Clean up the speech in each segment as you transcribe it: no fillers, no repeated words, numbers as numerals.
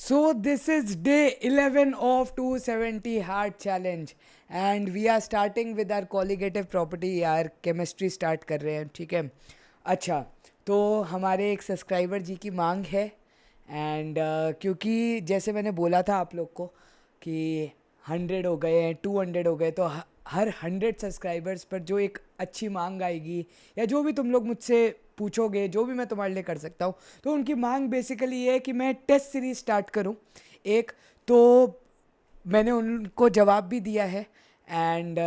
So this is day 11 of 270 hard challenge and we are starting with our colligative property. यार chemistry start कर रहे हैं, ठीक है. अच्छा, तो हमारे एक सब्सक्राइबर जी की मांग है एंड क्योंकि जैसे मैंने बोला था आप लोग को कि 100 हो गए हैं, 200 हो गए, तो हर 100 सब्सक्राइबर्स पर जो एक अच्छी मांग आएगी या जो भी तुम लोग मुझसे पूछोगे, जो भी मैं तुम्हारे लिए कर सकता हूँ, तो उनकी मांग बेसिकली ये है कि मैं टेस्ट सीरीज स्टार्ट करूँ एक. तो मैंने उनको जवाब भी दिया है एंड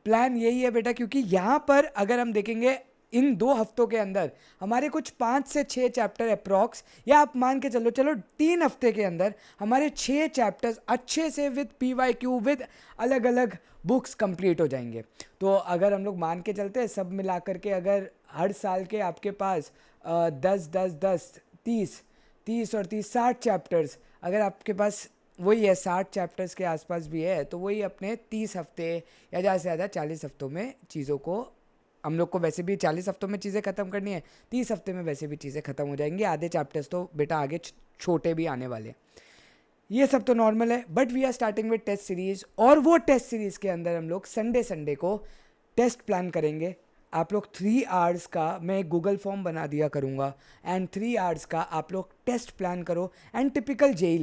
प्लान यही है बेटा, क्योंकि यहाँ पर अगर हम देखेंगे इन 2 हफ्तों के अंदर हमारे कुछ 5 से 6 चैप्टर अप्रॉक्स, या आप मान के चलो 3 हफ्ते के अंदर हमारे 6 चैप्टर्स अच्छे से विद PYQ विद अलग अलग बुक्स कंप्लीट हो जाएंगे. तो अगर हम लोग मान के चलते हैं सब मिला करके, अगर हर साल के आपके पास 10 30 और 30 60 चैप्टर्स, अगर आपके पास वही है 60 चैप्टर्स के आसपास भी है, तो वही अपने 30 हफ्ते या ज़्यादा से ज़्यादा 40 हफ्तों में चीज़ों को, हम लोग को वैसे भी 40 हफ्तों में चीज़ें ख़त्म करनी है, 30 हफ्ते में वैसे भी चीज़ें ख़त्म हो जाएंगी. आधे चैप्टर्स तो बेटा आगे छोटे भी आने वाले. ये सब तो नॉर्मल है, but we are starting with test series. और वो टेस्ट सीरीज़ के अंदर हम लोग संडे को टेस्ट प्लान करेंगे. आप लोग 3 आवर्स का मैं गूगल फॉर्म बना दिया करूँगा एंड 3 आवर्स का आप लोग टेस्ट प्लान करो. And typical JEE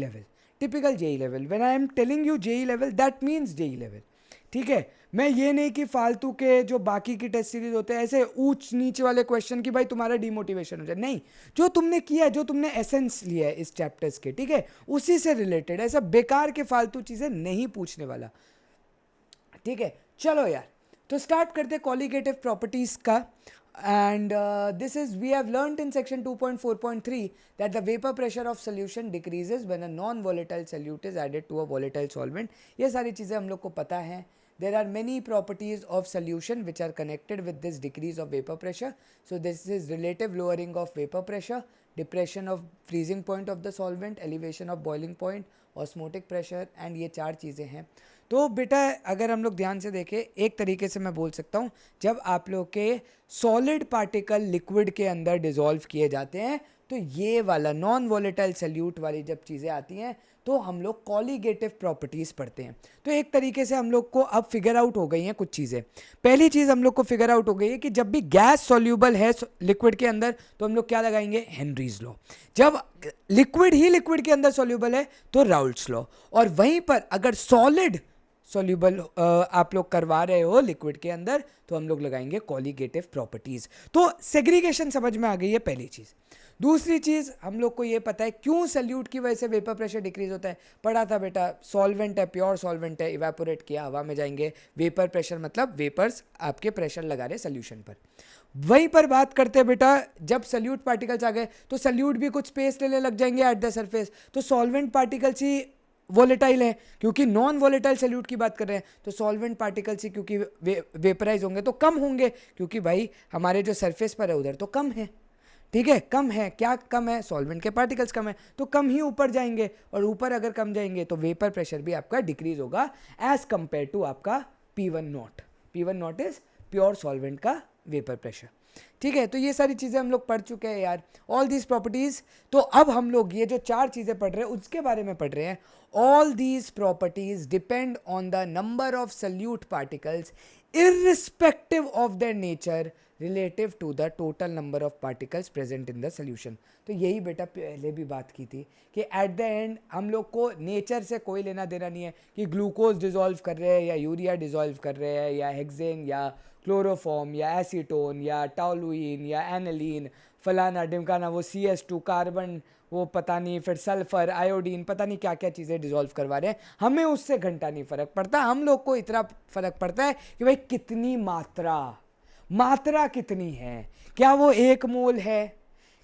level, when I am telling you JEE level, that means JEE level. ठीक है, मैं ये नहीं कि फालतू के जो बाकी की टेस्ट सीरीज होते हैं ऐसे ऊंच नीचे वाले क्वेश्चन की भाई तुम्हारा डिमोटिवेशन हो जाए. नहीं, जो तुमने किया है, जो तुमने एसेंस लिया है इस चैप्टर्स के, ठीक है, उसी से रिलेटेड, ऐसा बेकार के फालतू चीज़ें नहीं पूछने वाला. ठीक है, चलो यार, तो स्टार्ट करते कॉलिगेटिव प्रॉपर्टीज का. And this is, we have learnt in section 2.4.3 that the vapor pressure of solution decreases when a non-volatile solute is added to a volatile solvent. ये सारी चीज़ें हम लोग को पता हैं. There are many properties of solution which are connected with this decrease of vapor pressure. So this is relative lowering of vapor pressure, depression of freezing point of the solvent, elevation of boiling point, osmotic pressure, and ये 4 चीज़ें हैं. तो बेटा अगर हम लोग ध्यान से देखें, एक तरीके से मैं बोल सकता हूँ, जब आप लोग के सॉलिड पार्टिकल लिक्विड के अंदर डिसॉल्व किए जाते हैं, तो ये वाला नॉन वोलेटाइल सल्यूट वाली जब चीज़ें आती हैं, तो हम लोग कॉलिगेटिव प्रॉपर्टीज़ पढ़ते हैं. तो एक तरीके से हम लोग को अब फिगर आउट हो गई हैं कुछ चीज़ें. पहली चीज़ हम लोग को फिगर आउट हो गई है कि जब भी गैस सॉल्यूबल है लिक्विड के अंदर, तो हम लोग क्या लगाएंगे, हेनरीज लॉ. जब लिक्विड ही लिक्विड के अंदर सॉल्यूबल है तो राउल्ट्स लॉ. और वहीं पर अगर सॉलिड सॉल्यूबल आप लोग करवा रहे हो लिक्विड के अंदर, तो हम लोग लगाएंगे कॉलिगेटिव प्रॉपर्टीज. तो सेग्रीगेशन समझ में आ गई है पहली चीज़. दूसरी चीज़ हम लोग को ये पता है क्यों सल्यूट की वजह से वेपर प्रेशर डिक्रीज होता है. पढ़ा था बेटा, सॉल्वेंट है, प्योर सॉल्वेंट है, इवेपोरेट किया, हवा में जाएंगे. वेपर प्रेशर मतलब वेपर्स आपके प्रेशर लगा रहे सोल्यूशन पर. वहीं पर बात करते हैं बेटा, जब सल्यूट पार्टिकल्स आ गए तो सल्यूट भी कुछ स्पेस लेने लग जाएंगे एट द सरफेस. तो सॉल्वेंट पार्टिकल्स ही वोलेटाइल है, क्योंकि नॉन वोलेटाइल सल्यूट की बात कर रहे हैं, तो सॉल्वेंट पार्टिकल्स ही क्योंकि वेपराइज होंगे तो कम होंगे, क्योंकि भाई हमारे जो सरफेस पर है उधर तो कम है. ठीक है, कम है, क्या कम है, सॉल्वेंट के पार्टिकल्स कम है, तो कम ही ऊपर जाएंगे. और ऊपर अगर कम जाएंगे तो वेपर प्रेशर भी आपका डिक्रीज होगा एज कंपेयर टू आपका P1 not. P1 not is pure solvent का वेपर प्रेशर. ठीक है, तो ये सारी चीज़ें हम लोग पढ़ चुके हैं यार, ऑल दीज प्रॉपर्टीज़. तो अब हम लोग ये जो 4 चीज़ें पढ़ रहे हैं उसके बारे में पढ़ रहे हैं. All these properties depend on the number of salute particles irrespective of their nature relative to the total number of particles present in the solution. तो यही बेटा पहले भी बात की थी कि एट द एंड हम लोग को नेचर से कोई लेना देना नहीं है कि ग्लूकोज डिजॉल्व कर रहे हैं या यूरिया डिजॉल्व कर रहे हैं या हेक्सेन या क्लोरोफॉर्म या एसीटोन या टाउलुइन या एनालीन, फलाना ढिमकाना, वो CS2 कार्बन, वो पता नहीं, फिर सल्फर, आयोडीन, पता नहीं क्या क्या चीज़ें डिसॉल्व करवा रहे हैं. हमें उससे घंटा नहीं फ़र्क पड़ता. हम लोग को इतना फ़र्क पड़ता है कि भाई कितनी मात्रा कितनी है. क्या वो 1 मोल है,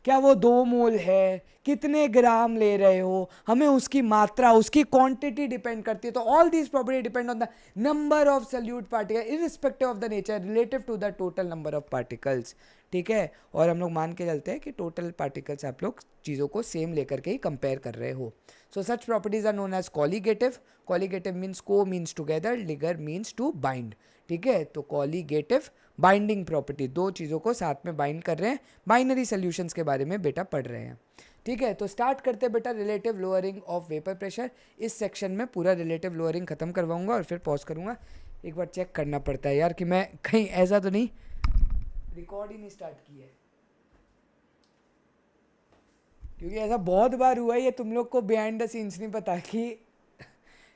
क्या वो 2 मोल है, कितने ग्राम ले रहे हो, हमें उसकी मात्रा, उसकी क्वांटिटी डिपेंड करती है. तो all these property depend on the number of solute particle irrespective of the nature relative to the total number of particles. ठीक है, और हम लोग मान के चलते हैं कि टोटल पार्टिकल्स आप लोग चीज़ों को सेम लेकर के ही कंपेयर कर रहे हो. So such properties are known as colligative. Colligative means co means together, लिगर मीन्स टू बाइंड. ठीक है, तो कॉलिगेटिव बाइंडिंग प्रॉपर्टी, 2 चीज़ों को साथ में बाइंड कर रहे हैं. बाइनरी सॉल्यूशंस के बारे में बेटा पढ़ रहे हैं. ठीक है, तो स्टार्ट करते बेटा relative lowering of vapour pressure. इस सेक्शन में पूरा रिलेटिव लोअरिंग खत्म करवाऊंगा और फिर पॉज करूंगा। एक बार चेक करना पड़ता है यार कि मैं कहीं ऐसा तो नहीं रिकॉर्ड ही नहीं स्टार्ट किया है, क्योंकि ऐसा बहुत बार हुआ है, ये तुम लोग को बिहाइंड द सीन्स नहीं पता कि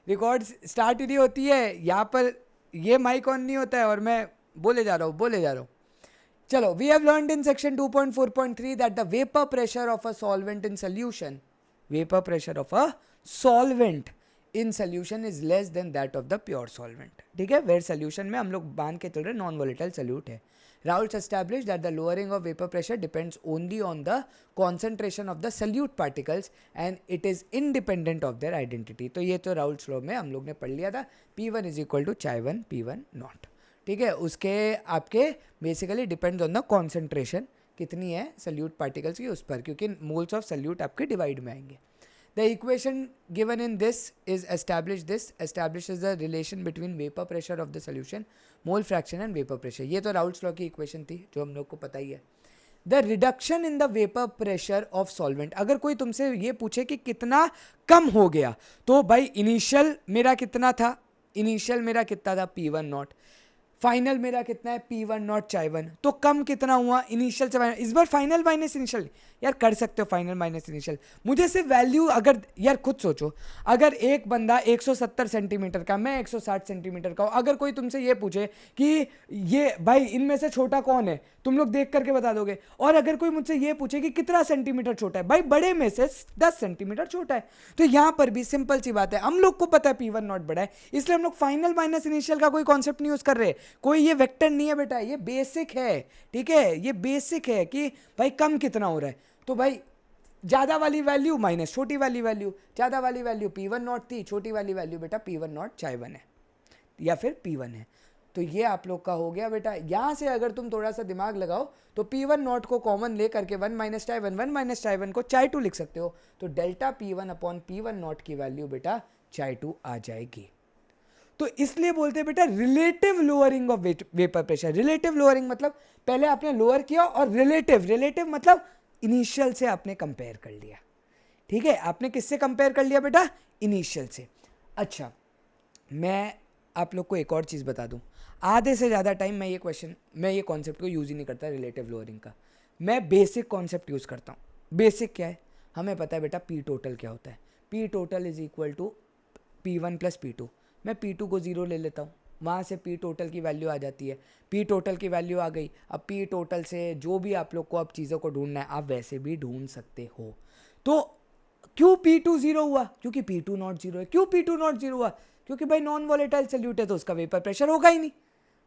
रिकॉर्ड स्टार्ट ही नहीं होती है, यहाँ पर ये माइक ऑन नहीं होता है और मैं बोले जा रहा हूँ। चलो, we have learned in section 2.4.3 that the vapor pressure of a solvent in solution is less than that of the pure solvent. ठीक है, where solution में हम लोग मान के चल रहे non volatile solute है. Raoults established that the lowering of vapor pressure depends only on the concentration of the solute particles and it is independent of their identity. तो ये तो Raoults law में हम लोग ने पढ़ लिया था, P1 is equal to chi 1 P1 naught. ठीक है, उसके आपके basically depends on the concentration कितनी है सल्यूट पार्टिकल्स की उस पर, क्योंकि मोल्स ऑफ सल्यूट आपके डिवाइड में आएंगे. The equation given in this is establishes the relation between vapour pressure of the solution, mole fraction and vapour pressure. ये तो राउल्ट्स लॉ की इक्वेशन थी जो हम लोग को पता ही है. The reduction in the vapour pressure of solvent. अगर कोई तुमसे ये पूछे कि कितना कम हो गया, तो भाई इनिशियल मेरा कितना था, P1 नॉट, फाइनल मेरा कितना है P1 नॉट चाई 1, तो कम कितना हुआ इनिशियल से फाइनल. इस बार फाइनल माइनस इनिशियल यार कर सकते हो, फाइनल माइनस इनिशियल. मुझे सिर्फ वैल्यू, अगर यार खुद सोचो, अगर एक बंदा 170 सेंटीमीटर का, मैं 160 सेंटीमीटर का हूँ, अगर कोई तुमसे ये पूछे कि ये भाई इनमें से छोटा कौन है, तुम लोग देख करके बता दोगे. और अगर कोई मुझसे ये पूछे कि कितना सेंटीमीटर छोटा है, भाई बड़े में से 10 सेंटीमीटर छोटा है. तो यहाँ पर भी सिंपल सी बात है, हम लोग को पता है P1 नॉट बड़ा है, इसलिए हम लोग फाइनल माइनस इनिशियल का कोई कॉन्सेप्ट नहीं यूज कर रहे. कोई ये वेक्टर नहीं है बेटा, ये बेसिक है. ठीक है, ये बेसिक है कि भाई कम कितना हो रहा है. तो भाई ज्यादा वाली वैल्यू माइनस छोटी वाली वैल्यू, ज्यादा वाली वैल्यू P1 नॉट थी, छोटी वाली वैल्यू बेटा P1 नॉट चाई 1 है या फिर P1 है. तो ये आप लोग का हो गया बेटा. यहां से अगर तुम थोड़ा सा दिमाग लगाओ तो P1 नॉट को कॉमन ले करके 1 माइनस चाई 1 को चाई 2 लिख सकते हो. तो delta P1 upon P1 not की वैल्यू बेटा चाई 2 आ जाएगी. तो इसलिए बोलते हैं बेटा relative lowering of vapour pressure. Relative lowering मतलब पहले आपने लोअर किया, और रिलेटिव मतलब इनिशियल से आपने कंपेयर कर लिया. ठीक है, आपने किससे कंपेयर कर लिया बेटा, इनिशियल से. अच्छा, मैं आप लोग को एक और चीज़ बता दूं, आधे से ज़्यादा टाइम मैं ये कॉन्सेप्ट को यूज़ ही नहीं करता रिलेटिव लोअरिंग का. मैं बेसिक कॉन्सेप्ट यूज़ करता हूँ. बेसिक क्या है, हमें पता है बेटा P टोटल क्या होता है. P total is equal to P1 plus P2. मैं P2 को 0 ले लेता हूँ, वहाँ से P टोटल की वैल्यू आ जाती है. P टोटल की वैल्यू आ गई. अब P टोटल से जो भी आप लोग को अब चीज़ों को ढूंढना है, आप वैसे भी ढूंढ सकते हो. तो क्यों P2 0 हुआ, क्योंकि P2 नॉट 0 है. क्यों P2 नॉट 0 हुआ, क्योंकि भाई नॉन वॉलेटाइल सॉल्यूट है तो उसका वेपर प्रेशर होगा ही नहीं.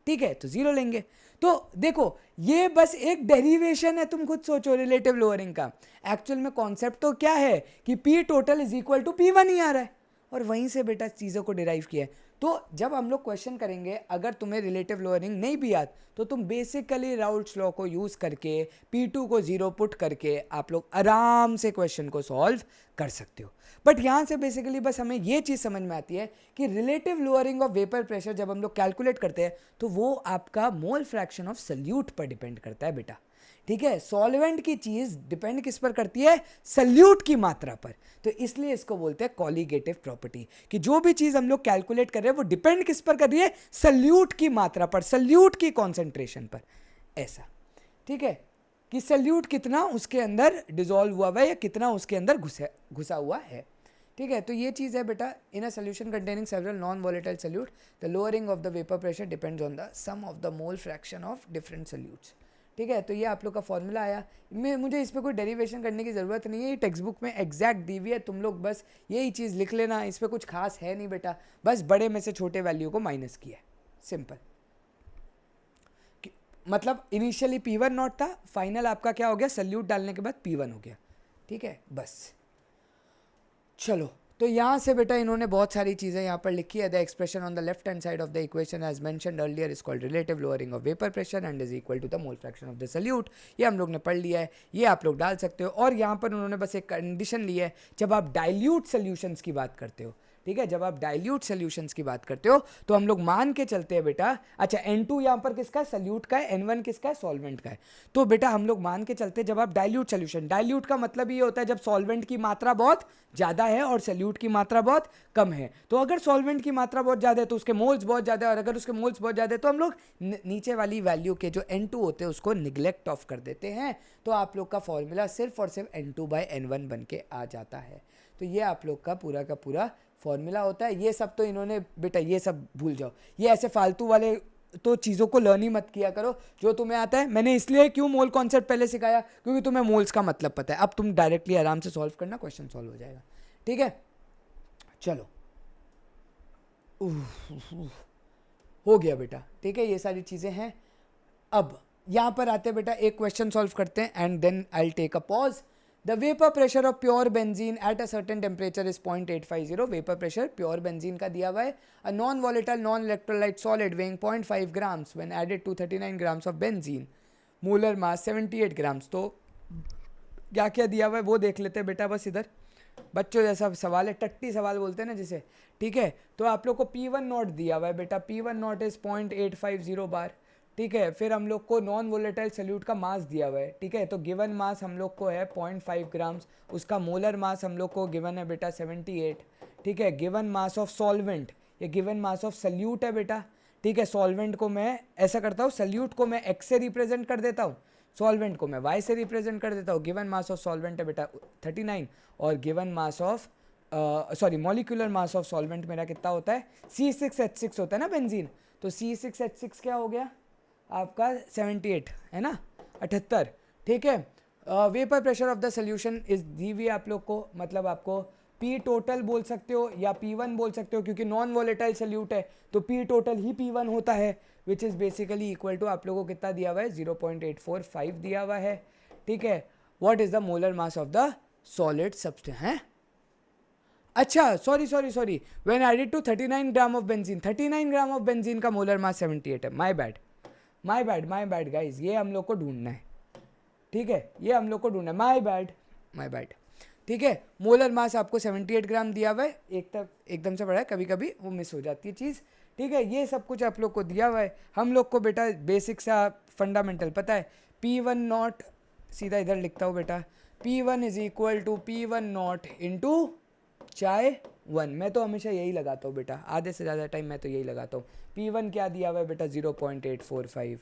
ठीक है, तो 0 लेंगे. तो देखो ये बस एक डेरिवेशन है, तुम खुद सोचो रिलेटिव लोअरिंग का. एक्चुअल में कॉन्सेप्ट तो क्या है कि P total is equal to P1 ही आ रहा है, और वहीं से बेटा चीज़ों को डिराइव किया है. तो जब हम लोग क्वेश्चन करेंगे, अगर तुम्हें रिलेटिव लोअरिंग नहीं भी याद, तो तुम बेसिकली राउल्ट्स लॉ को यूज़ करके P2 को 0 पुट करके आप लोग आराम से क्वेश्चन को सॉल्व कर सकते हो. बट यहाँ से बेसिकली बस हमें ये चीज़ समझ में आती है कि relative lowering of vapour pressure जब हम लोग कैलकुलेट करते हैं तो वो आपका मोल फ्रैक्शन ऑफ सल्यूट पर डिपेंड करता है बेटा. ठीक है, सॉल्वेंट की चीज डिपेंड किस पर करती है, सल्यूट की मात्रा पर. तो इसलिए इसको बोलते हैं कॉलीगेटिव प्रॉपर्टी, कि जो भी चीज हम लोग कैलकुलेट कर रहे हैं वो डिपेंड किस पर कर रही है, सल्यूट की मात्रा पर, सल्यूट की कॉन्सेंट्रेशन पर. ऐसा, ठीक है, कि सल्यूट कितना उसके अंदर डिसॉल्व हुआ है या कितना उसके अंदर घुसा हुआ है. ठीक है, तो ये चीज़ है बेटा. In a solution containing several non volatile solute, the lowering of the vapour pressure depends on the sum of the mole fraction of different solutes. ठीक है, तो ये आप लोग का फॉर्मूला आया. मुझे इस पर कोई डेरिवेशन करने की ज़रूरत नहीं है, ये टेक्स्ट बुक में एग्जैक्ट दी हुई है. तुम लोग बस यही चीज़ लिख लेना, इस पर कुछ खास है नहीं बेटा, बस बड़े में से छोटे वैल्यू को माइनस किया है, सिंपल. मतलब इनिशियली P1 नॉट था, फाइनल आपका क्या हो गया, सल्यूट डालने के बाद P1 हो गया. ठीक है, बस. चलो, तो यहाँ से बेटा इन्होंने बहुत सारी चीज़ें यहाँ पर लिखी है. The expression on the left hand side of the equation as mentioned earlier is called relative lowering of vapour pressure and is equal to the mole fraction of the solute. ये हम लोग ने पढ़ लिया है, ये आप लोग डाल सकते हो. और यहाँ पर उन्होंने बस एक कंडीशन ली है, जब आप डाइल्यूट सोल्यूशंस की बात करते हो, ठीक है। जब आप डाइल्यूट सॉल्यूशंस की बात करते हो तो हम लोग मान के चलते हैं बेटा, अच्छा N2 यहाँ पर किसका है, सल्यूट का है, N1 किसका है, सॉल्वेंट का है। तो बेटा हम लोग मान के चलते हैं जब आप डाइल्यूट सॉल्यूशन, डाइल्यूट का मतलब ये होता है जब सॉल्वेंट की मात्रा बहुत ज़्यादा है और सल्यूट की मात्रा बहुत कम है। तो अगर सॉल्वेंट की मात्रा बहुत ज़्यादा है तो उसके मोल्स बहुत ज़्यादा है, और अगर उसके मोल्स बहुत ज़्यादा है तो हम लोग नीचे वाली वैल्यू के जो N2 होते हैं उसको निगलेक्ट ऑफ कर देते हैं। तो आप लोग का फॉर्मूला सिर्फ और सिर्फ N2/N1 बन के आ जाता है। तो ये आप लोग का पूरा फॉर्मूला होता है। ये सब तो इन्होंने बेटा ये सब भूल जाओ, ये ऐसे फालतू वाले तो चीज़ों को लर्न ही मत किया करो जो तुम्हें आता है। मैंने इसलिए क्यों मोल कॉन्सेप्ट पहले सिखाया, क्योंकि तुम्हें मोल्स का मतलब पता है। अब तुम डायरेक्टली आराम से सॉल्व करना, क्वेश्चन सॉल्व हो जाएगा। ठीक है, चलो हो गया बेटा। ठीक है, ये सारी चीज़ें हैं। अब यहाँ पर आते बेटा एक क्वेश्चन सॉल्व करते हैं and then I will take a pause. The vapour pressure of pure benzene at a certain temperature is 0.850। Vapour pressure pure benzene का दिया हुआ है। A non volatile non electrolyte solid weighing 0.5 grams when added to 39 grams of benzene, molar mass 78 grams. तो क्या क्या दिया हुआ है वो देख लेते हैं बेटा, बस इधर बच्चों जैसा सवाल है, टट्टी सवाल बोलते हैं ना जिसे। ठीक है, तो आप लोग को P1 नॉट दिया हुआ है बेटा, P1 नॉट इज 0.850 बार। ठीक है, फिर हम लोग को नॉन वोलेटाइल सल्यूट का मास दिया हुआ है। ठीक है, तो गिवन मास हम लोग को है 0.5 ग्राम्स, उसका मोलर मास हम लोग को गिवन है बेटा 78। ठीक है, गिवन मास ऑफ सॉल्वेंट, ये गिवन मास ऑफ सल्यूट है बेटा। ठीक है, सॉल्वेंट को मैं ऐसा करता हूँ, सल्यूट को मैं X से रिप्रेजेंट कर देता हूँ, सॉल्वेंट को मैं Y से रिप्रेजेंट कर देता हूँ। गिवन मास ऑफ सॉल्वेंट है बेटा 39, और given mass of sorry molecular mass of solvent मेरा कितना होता है, C6H6 होता है ना बेंजीन, तो C6H6 क्या हो गया आपका 78 है ना, 78। ठीक है, vapour pressure of the solution is the हुई आप लोग को, मतलब आपको P टोटल बोल सकते हो या P1 बोल सकते हो, क्योंकि नॉन वोलेटाइल सल्यूट है तो P टोटल ही P1 होता है, which is basically equal to आप लोगों को कितना दिया हुआ है 0.845 दिया हुआ है। ठीक है, what is the molar mass of the solid substance है। अच्छा sorry when added to 39 gram of benzene, 39 gram of benzene का मोलर मास 78 है। माय बैड गाइज, ये हम लोग को ढूंढना है। ठीक है, ये हम लोग को ढूंढना है, माय बैड। ठीक है, मोलर मास आपको 78 ग्राम दिया हुआ है, एकदम से बड़ा है, कभी कभी वो मिस हो जाती है चीज़। ठीक है, ये सब कुछ आप लोग को दिया हुआ है। हम लोग को बेटा बेसिक सा फंडामेंटल पता है, P1 नॉट, सीधा इधर लिखता हूँ बेटा, P1 is equal to P1 not into chi 1। मैं तो हमेशा यही लगाता हूँ बेटा, आधे से ज़्यादा टाइम मैं तो यही लगाता हूँ। P1 क्या दिया हुआ है बेटा 0.845।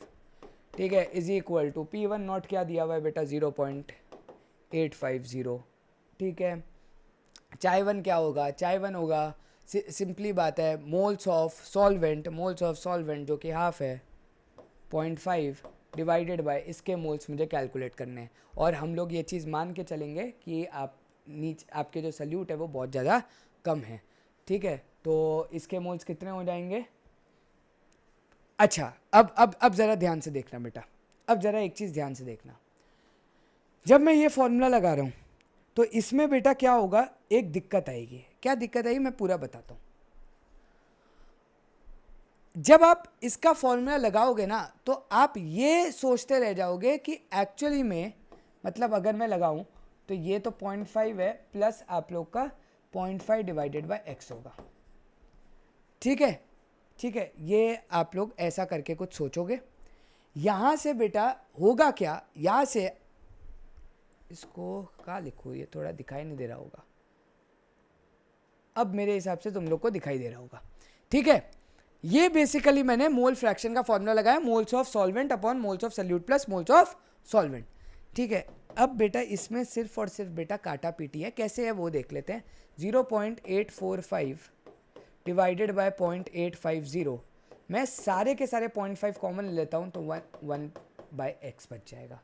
ठीक है, is equal to P1 not क्या दिया हुआ है बेटा 0.850। ठीक है, चाय 1 क्या होगा, चाय 1 होगा सिंपली बात है मोल्स ऑफ सॉल्वेंट जो कि हाफ है 0.5 डिवाइडेड बाय इसके मोल्स मुझे कैलकुलेट करने हैं। और हम लोग ये चीज़ मान के चलेंगे कि आपके जो सल्यूट है वो बहुत ज़्यादा कम है। ठीक है, तो इसके मोल्स कितने हो जाएंगे। अच्छा, अब ज़रा ध्यान से देखना बेटा, अब ज़रा एक चीज़ ध्यान से देखना, जब मैं ये फॉर्मूला लगा रहा हूँ तो इसमें बेटा क्या होगा, एक दिक्कत आएगी। क्या दिक्कत आएगी मैं पूरा बताता हूँ। जब आप इसका फॉर्मूला लगाओगे ना तो आप ये सोचते रह जाओगे कि एक्चुअली में, मतलब अगर मैं लगाऊं तो ये तो 0.5 है प्लस आप लोग का 0.5 डिवाइडेड बाय x होगा। ठीक है, ये आप लोग ऐसा करके कुछ सोचोगे। यहाँ से बेटा होगा क्या, यहाँ से इसको क्या लिखूँ, ये थोड़ा दिखाई नहीं दे रहा होगा, अब मेरे हिसाब से तुम लोग को दिखाई दे रहा होगा। ठीक है, ये बेसिकली मैंने मोल फ्रैक्शन का फॉर्मूला लगाया, moles of solvent upon moles of salute plus moles of solvent. ठीक है, अब बेटा इसमें सिर्फ और सिर्फ बेटा काटा पीटी है, कैसे है वो देख लेते हैं। 0.845 डिवाइडेड बाय 0.850, मैं सारे के सारे 0.5 कॉमन ले लेता हूँ तो 1/x बच जाएगा।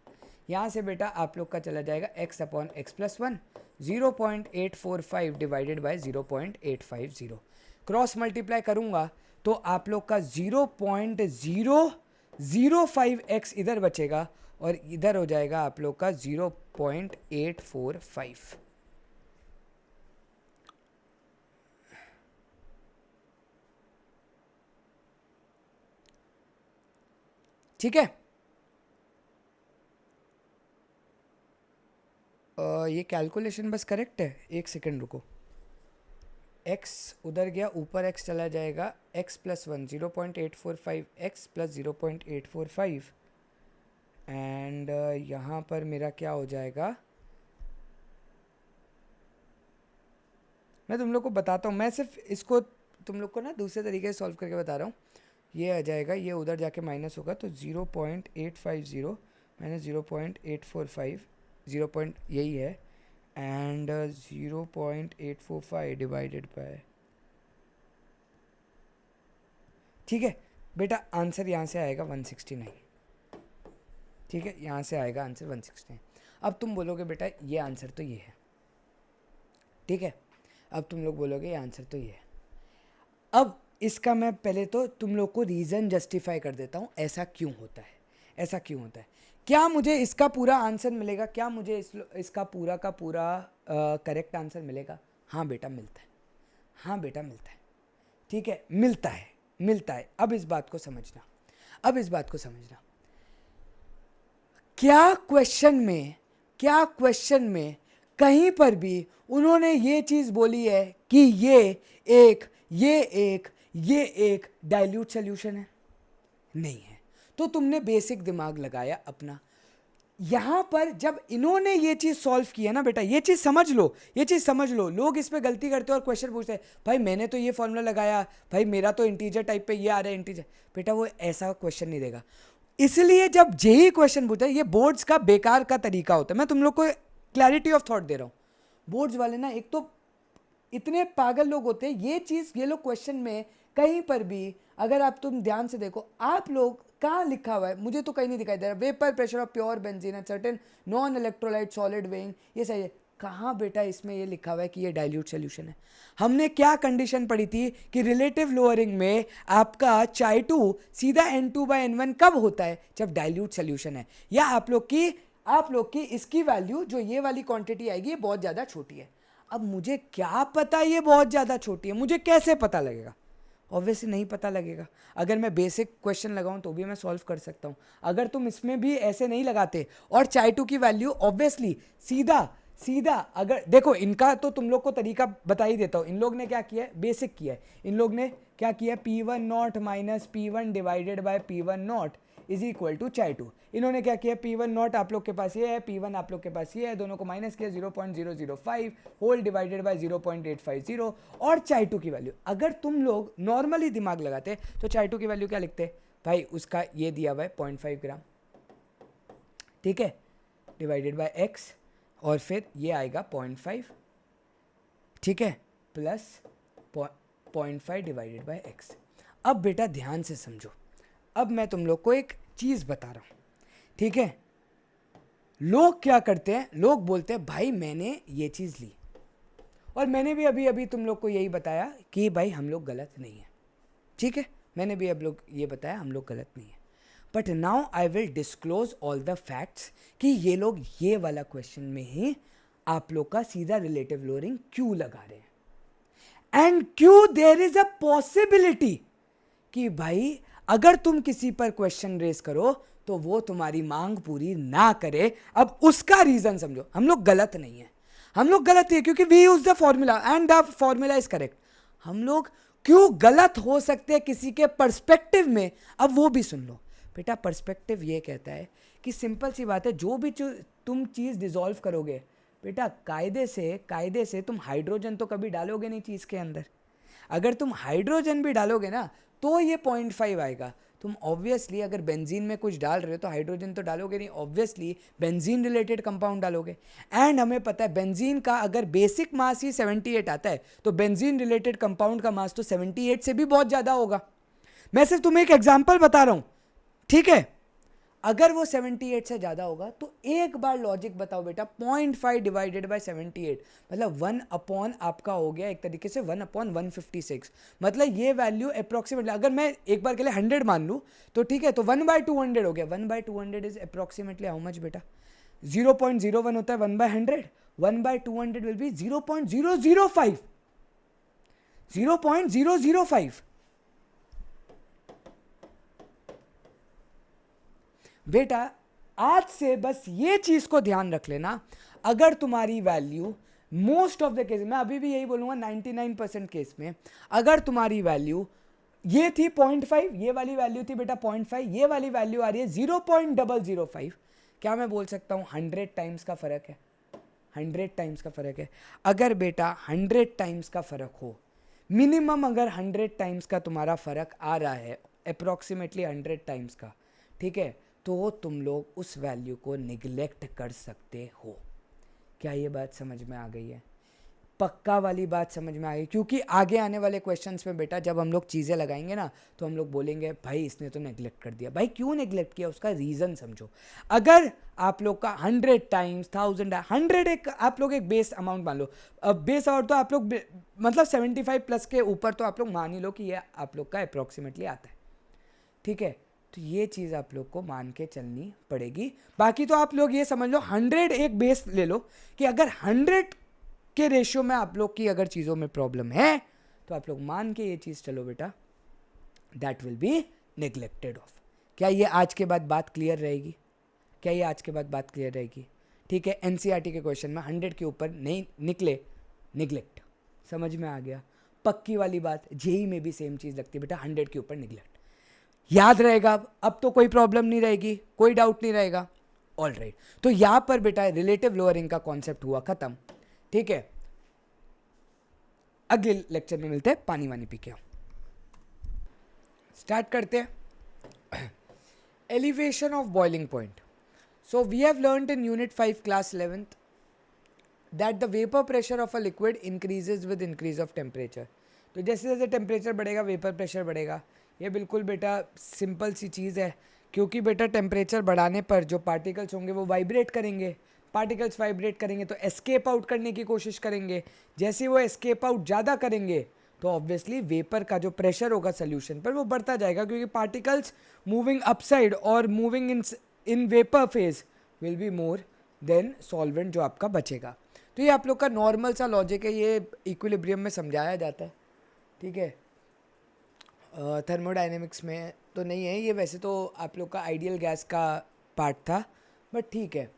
यहाँ से बेटा आप लोग का चला जाएगा x upon x plus 1, 0.845 divided by 0.850, cross multiply करूँगा तो आप लोग का 0.005x इधर बचेगा और इधर हो जाएगा आप लोग का 0.845। ठीक है, ये कैलकुलेशन बस करेक्ट है, एक सेकंड रुको। x उधर गया, ऊपर x चला जाएगा, x plus 1 0.845 x plus 0.845 and यहाँ पर मेरा क्या हो जाएगा, मैं तुम लोग को बताता हूँ, मैं सिर्फ इसको तुम लोग को ना दूसरे तरीके से सॉल्व करके बता रहा हूँ। ये आ जाएगा, ये उधर जाके माइनस होगा तो 0.850 माइनस 0.845 0 पॉइंट यही है एंड 0.845 डिवाइडेड बाय, ठीक है बेटा, आंसर यहाँ से आएगा 169। ठीक है, यहाँ से आएगा आंसर 169। अब तुम बोलोगे बेटा ये आंसर तो ये है, ठीक है, अब तुम लोग बोलोगे ये आंसर तो ये है। अब इसका मैं पहले तो तुम लोग को रीज़न जस्टिफाई कर देता हूँ, ऐसा क्यों होता है, ऐसा क्यों होता है। क्या मुझे इसका पूरा आंसर मिलेगा, क्या मुझे इसका पूरा का पूरा करेक्ट आंसर मिलेगा? हाँ बेटा मिलता है, हाँ बेटा मिलता है, ठीक है, मिलता है, मिलता है। अब इस बात को समझना, अब इस बात को समझना, क्या क्वेश्चन में कहीं पर भी उन्होंने ये चीज़ बोली है कि ये एक डाइल्यूट सोल्यूशन है? नहीं है। तो तुमने बेसिक दिमाग लगाया अपना। यहाँ पर जब इन्होंने ये चीज़ सॉल्व की है ना बेटा, ये चीज़ समझ लो, ये चीज़ समझ लो। लोग इस पे गलती करते हैं और क्वेश्चन पूछते हैं, भाई मैंने तो ये फॉर्मूला लगाया, भाई मेरा तो इंटीजर टाइप पे ये आ रहा है इंटीजर। बेटा वो ऐसा क्वेश्चन नहीं देगा। इसलिए जब जेई क्वेश्चन पूछता है, ये बोर्ड्स का बेकार का तरीका होता है। मैं तुम लोग को क्लैरिटी ऑफ थॉट दे रहा हूँ। बोर्ड्स वाले ना एक तो इतने पागल लोग होते हैं, ये चीज़ ये लोग क्वेश्चन में कहीं पर भी अगर आप तुम ध्यान से देखो, आप लोग कहाँ लिखा हुआ है, मुझे तो कहीं नहीं दिखाई दे रहा, vapour pressure of pure benzene at certain non electrolyte solid weighing, ये सही है। कहाँ बेटा इसमें ये लिखा हुआ है कि ये डाइल्यूट सोल्यूशन है? हमने क्या कंडीशन पढ़ी थी कि रिलेटिव लोअरिंग में आपका चाई 2 सीधा N2/N1 कब होता है? जब डाइल्यूट सोल्यूशन है। या आप लोग की इसकी वैल्यू जो ये वाली क्वांटिटी आएगी ये बहुत ज़्यादा छोटी है। अब मुझे क्या पता ये बहुत ज़्यादा छोटी है, मुझे कैसे पता लगेगा? ऑब्वियसली नहीं पता लगेगा। अगर मैं बेसिक क्वेश्चन लगाऊं तो भी मैं सॉल्व कर सकता हूं। अगर तुम इसमें भी ऐसे नहीं लगाते और चाई 2 की वैल्यू ऑब्वियसली सीधा अगर देखो, इनका तो तुम लोग को तरीका बता ही देता हूं। इन लोग ने क्या किया है, बेसिक किया है। इन लोग ने क्या किया, P1 not minus P1 divided by P1 not is equal to chi 2। इन्होंने क्या किया, P1 नॉट आप लोग के पास ये है, P1 आप लोग के पास ये है, दोनों को माइनस किया 0.005 होल डिवाइडेड बाय 0.850 और चाई 2 की वैल्यू। अगर तुम लोग नॉर्मली दिमाग लगाते तो चाई 2 की वैल्यू क्या लिखते भाई, उसका ये दिया हुआ है 0.5 ग्राम, ठीक है, डिवाइडेड बाय x और फिर ये आएगा 0.5, ठीक है, प्लस 0.5 डिवाइडेड बाय x। अब बेटा ध्यान से समझो, अब मैं तुम लोग को एक चीज़ बता रहा हूँ, ठीक है। लोग क्या करते हैं, लोग बोलते हैं भाई मैंने ये चीज़ ली और मैंने भी अभी तुम लोग को यही बताया कि भाई हम लोग गलत नहीं है, ठीक है, मैंने भी अब लोग ये बताया हम लोग गलत नहीं है। But now I will disclose all the facts कि ये लोग ये वाला क्वेश्चन में ही आप लोग का सीधा रिलेटिव लोअरिंग क्यों लगा रहे हैं एंड क्यों देयर इज अ पॉसिबिलिटी कि भाई अगर तुम किसी पर क्वेश्चन रेस करो तो वो तुम्हारी मांग पूरी ना करे। अब उसका रीजन समझो, हम लोग गलत नहीं है, हम लोग गलत है क्योंकि we use the formula and the formula is correct. हम लोग क्यों गलत हो सकते हैं किसी के पर्सपेक्टिव में, अब वो भी सुन लो बेटा। पर्सपेक्टिव ये कहता है कि सिंपल सी बात है, जो भी तुम चीज़ डिसॉल्व करोगे बेटा, कायदे से तुम हाइड्रोजन तो कभी डालोगे नहीं चीज़ के अंदर। अगर तुम हाइड्रोजन भी डालोगे ना तो ये 0.5 आएगा। तुम ऑब्वियसली अगर बेंजीन में कुछ डाल रहे हो तो हाइड्रोजन तो डालोगे नहीं, ऑब्वियसली बेंजीन रिलेटेड कंपाउंड डालोगे। एंड हमें पता है बेंजीन का अगर बेसिक मास ही 78 आता है तो बेंजीन रिलेटेड कंपाउंड का मास तो 78 से भी बहुत ज़्यादा होगा। मैं सिर्फ तुम्हें एक एग्जाम्पल बता रहा हूँ, ठीक है। अगर वो 78 से ज़्यादा होगा तो एक बार लॉजिक बताओ बेटा, 0.5 डिवाइडेड बाय 78 मतलब 1 अपॉन आपका हो गया एक तरीके से 1 अपॉन 156। मतलब ये वैल्यू अप्रॉक्सीमेटली अगर मैं एक बार के लिए 100 मान लूँ तो ठीक है, तो 1/200 हो गया। 1/200 इज अप्रॉक्सीमेटली हाउ मच बेटा, 0.01 होता है 1/100, 1/200 विल बी 0.005, 0.005। बेटा आज से बस ये चीज़ को ध्यान रख लेना, अगर तुम्हारी value most of the case, मैं अभी भी यही बोलूँगा 99% केस में अगर तुम्हारी वैल्यू ये थी 0.5, ये वाली वैल्यू थी बेटा 0.5, ये वाली वैल्यू आ रही है 0.005, क्या मैं बोल सकता हूँ 100 टाइम्स का फ़र्क है? 100 टाइम्स का फ़र्क है। अगर बेटा 100 टाइम्स का फ़र्क हो, मिनिमम अगर 100 टाइम्स का तुम्हारा फ़र्क आ रहा है, अप्रॉक्सीमेटली 100 टाइम्स का, ठीक है, तो तुम लोग उस वैल्यू को निगलेक्ट कर सकते हो। क्या ये बात समझ में आ गई है? पक्का वाली बात समझ में आ गई? क्योंकि आगे आने वाले क्वेश्चंस में बेटा जब हम लोग चीज़ें लगाएंगे ना, तो हम लोग बोलेंगे भाई इसने तो नेग्लेक्ट कर दिया। भाई क्यों नेग्लेक्ट किया, उसका रीज़न समझो। अगर आप लोग का 100 टाइम्स 1000 100 एक आप लोग एक बेस अमाउंट मान लो, अब बेस और तो आप लोग मतलब 75 प्लस के ऊपर तो आप लोग मान ही लो कि ये आप लोग का अप्रॉक्सीमेटली आता है, ठीक है। तो ये चीज़ आप लोग को मान के चलनी पड़ेगी। बाकी तो आप लोग ये समझ लो 100 एक बेस ले लो कि अगर 100 के रेशियो में आप लोग की अगर चीज़ों में प्रॉब्लम है, तो आप लोग मान के ये चीज़ चलो बेटा, that will B neglected of. क्या ये आज के बाद बात क्लियर रहेगी? क्या ये आज के बाद बात क्लियर रहेगी? ठीक है, एनसीईआरटी के क्वेश्चन में 100 के ऊपर नहीं निकले, निगलेक्ट। समझ में आ गया? पक्की वाली बात जेई में भी सेम चीज़ लगती है बेटा, 100 के ऊपर निगलेक्ट। याद रहेगा? अब तो कोई प्रॉब्लम नहीं रहेगी, कोई डाउट नहीं रहेगा। ऑल राइट, तो यहां पर बेटा रिलेटिव लोअरिंग का कॉन्सेप्ट हुआ खत्म, ठीक है। अगले लेक्चर में मिलते हैं, पानी वानी पी के आओ। स्टार्ट करते हैं। Elevation of boiling point. So we have learned in unit 5 class 11th that the vapour pressure of a liquid increases with increase of temperature. तो जैसे जैसे टेम्परेचर बढ़ेगा वेपर प्रेशर बढ़ेगा। ये बिल्कुल बेटा सिंपल सी चीज़ है, क्योंकि बेटा टेम्परेचर बढ़ाने पर जो पार्टिकल्स होंगे वो वाइब्रेट करेंगे। पार्टिकल्स वाइब्रेट करेंगे तो एस्केप आउट करने की कोशिश करेंगे। जैसे वो एस्केप आउट ज़्यादा करेंगे तो ऑब्वियसली वेपर का जो प्रेशर होगा सोल्यूशन पर वो बढ़ता जाएगा, क्योंकि पार्टिकल्स मूविंग अपसाइड और moving in vapour phase will be more than solvent जो आपका बचेगा। तो ये आप लोग का नॉर्मल सा लॉजिक है, ये इक्विलिब्रियम में समझाया जाता है, ठीक है। थर्मोडाइनेमिक्स में तो नहीं है ये, वैसे तो आप लोग का आइडियल गैस का पार्ट था, बट ठीक है।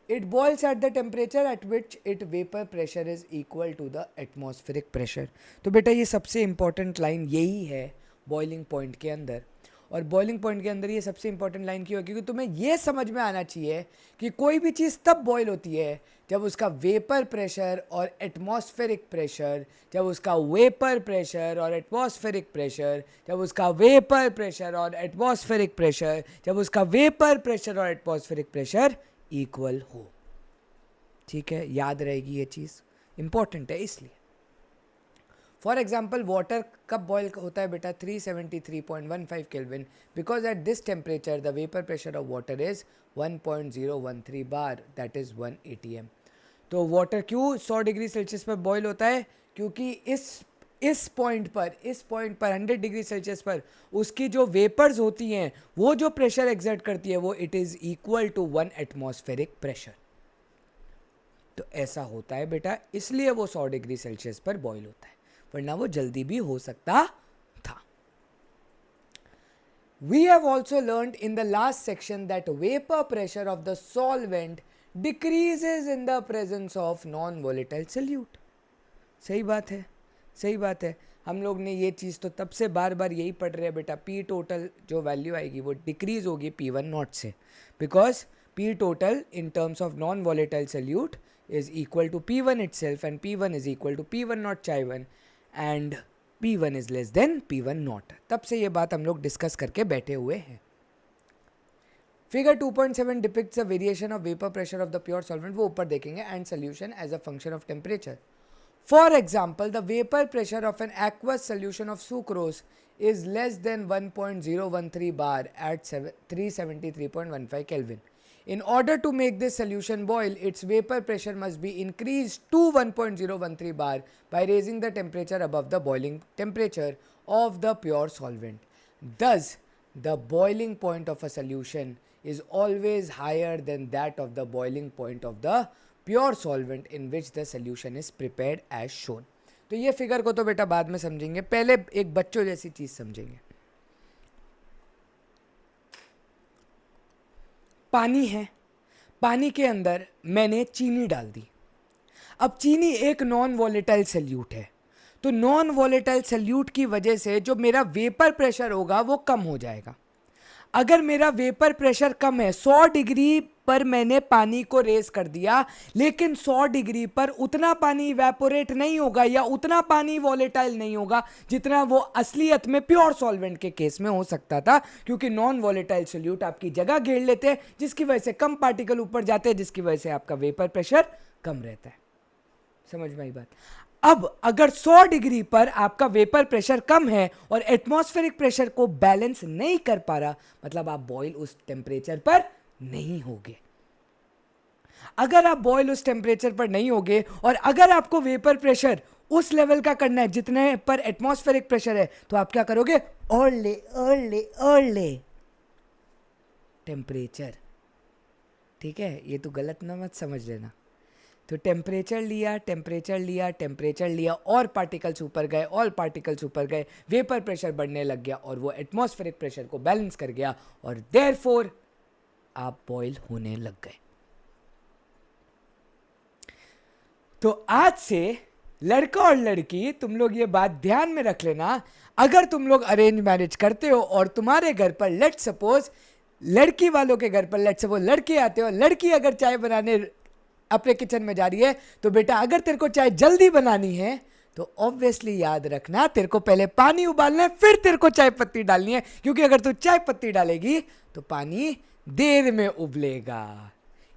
It boils at the temperature at which it vapour pressure is equal to the atmospheric pressure. तो बेटा ये सबसे इंपॉर्टेंट लाइन यही है बॉइलिंग पॉइंट के अंदर। और बॉइलिंग पॉइंट के अंदर ये सबसे इंपॉर्टेंट लाइन क्यों है? क्योंकि तुम्हें ये समझ में आना चाहिए कि कोई भी चीज़ तब बॉयल होती है जब उसका वेपर प्रेशर और एटमॉस्फेरिक प्रेशर, जब उसका वेपर प्रेशर और एटमॉस्फेरिक प्रेशर, जब उसका वेपर प्रेशर और एटमॉस्फेरिक प्रेशर, जब उसका वेपर प्रेशर और एटमॉस्फेरिक प्रेशर इक्वल हो। ठीक है, याद रहेगी ये चीज़, इंपॉर्टेंट है इसलिए। फॉर एग्जाम्पल वाटर कब बॉयल होता है बेटा? 373.15 kelvin, because at this temperature the vapour pressure of water is 1.013 bar, that is 1 atm। तो वाटर क्यों 100 डिग्री सेल्सियस पर बॉयल होता है? क्योंकि इस पॉइंट पर 100 डिग्री सेल्सियस पर उसकी जो वेपर्स होती हैं वो जो प्रेशर एक्सर्ट करती है वो it is equal to 1 atmospheric pressure. तो ऐसा होता है बेटा, इसलिए वो 100 डिग्री सेल्सियस पर बॉयल होता है, वरना वो जल्दी भी हो सकता था। We have also learned in the last section that vapor pressure of the solvent decreases in the presence of non-volatile solute। सही बात है, सही बात है। हम लोग ने ये चीज़ तो तब से बार बार यही पढ़ रहे हैं बेटा, पी टोटल जो वैल्यू आएगी वो डिक्रीज होगी P1 नॉट से, because P total in terms of non volatile solute is equal to P1 itself and P1 is equal to P1 not chai 1 and P1 is less than P1 not। तब से ये बात हम लोग discuss करके बैठे हुए हैं। Figure 2.7 depicts the variation of vapour pressure of the pure solvent, वो ऊपर देखेंगे, and solution as a function of temperature. For example the vapour pressure of an aqueous solution of sucrose is less than 1.013 bar at 373.15 Kelvin। In order to make this solution boil, its vapor pressure must be increased to 1.013 bar by raising the temperature above the boiling temperature of the pure solvent. Thus, the boiling point of a solution is always higher than that of the boiling point of the pure solvent in which the solution is prepared as shown। तो ये figure को तो बेटा बाद में समझेंगे, पहले एक बच्चों जैसी चीज समझेंगे। पानी है, पानी के अंदर मैंने चीनी डाल दी। अब चीनी एक नॉन वॉलेटाइल सल्यूट है, तो नॉन वॉलेटाइल सल्यूट की वजह से जो मेरा वेपर प्रेशर होगा वो कम हो जाएगा। अगर मेरा वेपर प्रेशर कम है, 100 डिग्री पर मैंने पानी को रेज कर दिया, लेकिन 100 डिग्री पर उतना पानी इवेपोरेट नहीं होगा या उतना पानी वॉलेटाइल नहीं होगा जितना वो असलियत में प्योर सॉल्वेंट के केस में हो सकता था, क्योंकि नॉन वॉलेटाइल सोल्यूट आपकी जगह घेर लेते हैं, जिसकी वजह से कम पार्टिकल ऊपर जाते हैं, जिसकी वजह से आपका वेपर प्रेशर कम रहता है। समझ में आई बात? अब अगर 100 डिग्री पर आपका वेपर प्रेशर कम है और एटमॉस्फेरिक प्रेशर को बैलेंस नहीं कर पा रहा, मतलब आप बॉयल उस टेम्परेचर पर नहीं होगे। अगर आप बॉयल उस टेम्परेचर पर नहीं होगे और अगर आपको वेपर प्रेशर उस लेवल का करना है जितने पर एटमॉस्फेरिक प्रेशर है, तो आप क्या करोगे? और ले टेम्परेचर। ठीक है, ये तो गलत ना मत समझ लेना। तो टेम्परेचर लिया और पार्टिकल्स ऊपर गए, वेपर प्रेशर बढ़ने लग गया और वो एटमॉस्फेरिक प्रेशर को बैलेंस कर गया और देयरफॉर आप बॉयल होने लग गए। तो आज से लड़का और लड़की, तुम लोग ये बात ध्यान में रख लेना, अगर तुम लोग अरेंज मैरिज करते हो और तुम्हारे घर पर लेट्स सपोज लड़की वालों के घर पर लेट्स सपोज लड़के आते हो, लड़की अगर चाय बनाने अपने किचन में जा रही है, तो बेटा अगर तेरे को चाय जल्दी बनानी है तो ऑब्वियसली याद रखना तेरे को पहले पानी उबालना है, फिर तेरे को चाय पत्ती डालनी है, क्योंकि अगर तू चाय पत्ती डालेगी तो पानी देर में उबलेगा।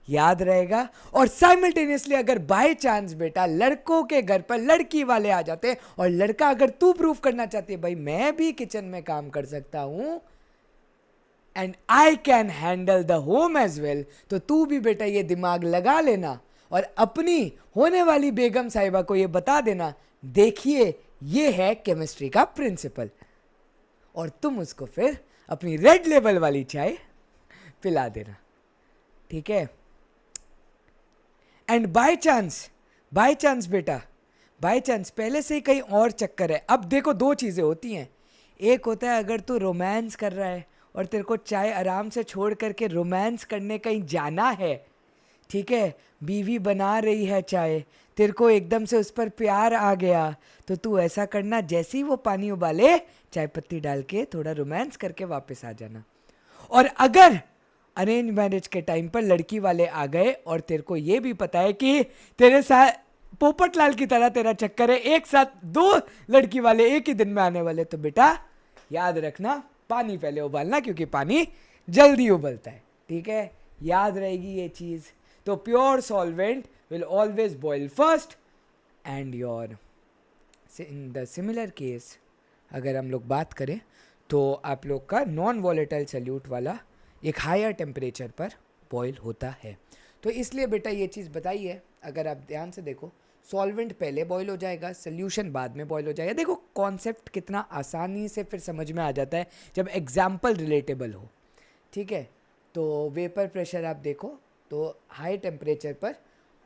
याद रहेगा। और साइमल्टेनियसली अगर बाय चांस बेटा लड़कों के घर पर लड़की वाले आ जाते और लड़का अगर तू प्रूफ करना चाहती है भाई मैं भी किचन में काम कर सकता हूं and I can handle the home as well, तो तू भी बेटा ये दिमाग लगा लेना और अपनी होने वाली बेगम साहिबा को ये बता देना, देखिए ये है केमिस्ट्री का प्रिंसिपल, और तुम उसको फिर अपनी रेड लेबल वाली चाय पिला देना। ठीक है। एंड बाय चांस बेटा, बाय चांस पहले से ही कहीं और चक्कर है। अब देखो दो चीज़ें होती हैं, एक होता है अगर तू रोमांस कर रहा है और तेरे को चाय आराम से छोड़ करके रोमांस करने कहीं जाना है, ठीक है, बीवी बना रही है चाय, तेरे को एकदम से उस पर प्यार आ गया, तो तू ऐसा करना जैसे ही वो पानी उबाले चाय पत्ती डाल के थोड़ा रोमांस करके वापस आ जाना। और अगर अरेंज मैरिज के टाइम पर लड़की वाले आ गए और तेरे को ये भी पता है कि तेरे साथ पोपटलाल की तरह तेरा चक्कर है, एक साथ दो लड़की वाले एक ही दिन में आने वाले, तो बेटा याद रखना पानी पहले उबालना, क्योंकि पानी जल्दी उबलता है। ठीक है, याद रहेगी ये चीज़। तो pure solvent will always boil first and your in the similar case अगर हम लोग बात करें तो आप लोग का नॉन वॉलेटाइल सल्यूट वाला एक हायर टेम्परेचर पर बॉयल होता है। तो इसलिए बेटा ये चीज़ बताई है, अगर आप ध्यान से देखो, सॉल्वेंट पहले बॉयल हो जाएगा, सॉल्यूशन बाद में बॉयल हो जाएगा। देखो कॉन्सेप्ट कितना आसानी से फिर समझ में आ जाता है जब एग्जाम्पल रिलेटेबल हो। ठीक है, तो वेपर प्रेशर आप देखो तो हाई टेम्परेचर पर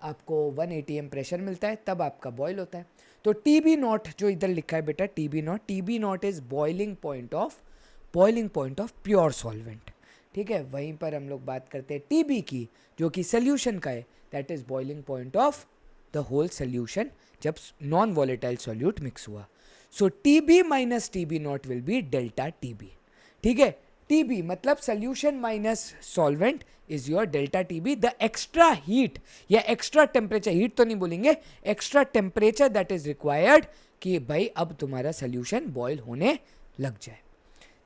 आपको 1 atm प्रेशर मिलता है, तब आपका बॉयल होता है। तो TB नॉट जो इधर लिखा है बेटा, TB not is boiling point of pure solvent. ठीक है, वहीं पर हम लोग बात करते हैं TB की, जो कि सोल्यूशन का है, that is boiling point of the whole solution जब नॉन वॉलेटाइल सॉल्यूट मिक्स हुआ। So TB minus TB naught will be delta TB। ठीक है, TB मतलब solution minus solvent is your delta TB। The extra heat या extra temperature, heat तो नहीं बोलेंगे, extra temperature that is required कि भाई अब तुम्हारा सोल्यूशन बॉयल होने लग जाए।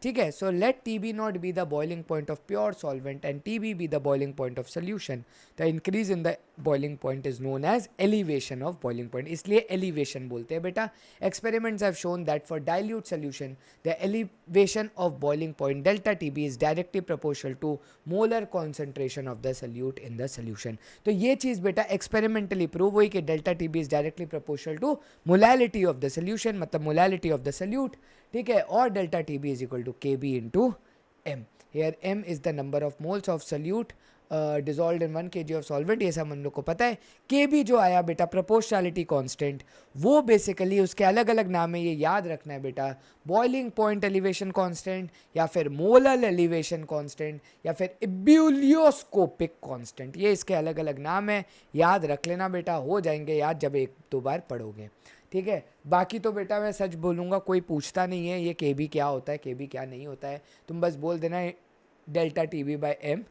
ठीक है, so let TB naught be the boiling point of pure solvent and TB be the boiling point of solution. The increase in the boiling point is known as elevation of boiling point, इसलिए elevation बोलते हैं बेटा। Experiments have shown that for dilute solution the elevation of boiling point delta TB is directly proportional to molar concentration of the solute in the solution. तो ये चीज़ बेटा experimentally prove हुई कि delta TB is directly proportional to molality of the solution, मतलब molality of the solute. ठीक है, और delta TB is equal to KB into M। Here M is the number of moles of solute dissolve in 1 kg of solvent, ये सब हम लोग को पता है। के बी जो आया बेटा प्रोपोर्शनैलिटी कांस्टेंट, वो बेसिकली उसके अलग अलग नाम है, ये याद रखना है बेटा। बॉइलिंग पॉइंट एलिवेशन कांस्टेंट, या फिर मोलर एलिवेशन कांस्टेंट, या फिर इब्यूलियोस्कोपिक कांस्टेंट, ये इसके अलग अलग नाम है, याद रख लेना बेटा, हो जाएंगे याद जब एक दो बार पढ़ोगे, ठीक है। बाकी तो बेटा मैं सच बोलूँगा, कोई पूछता नहीं है ये के बी क्या होता है, के बी क्या नहीं होता है, तुम बस बोल देना delta T B by M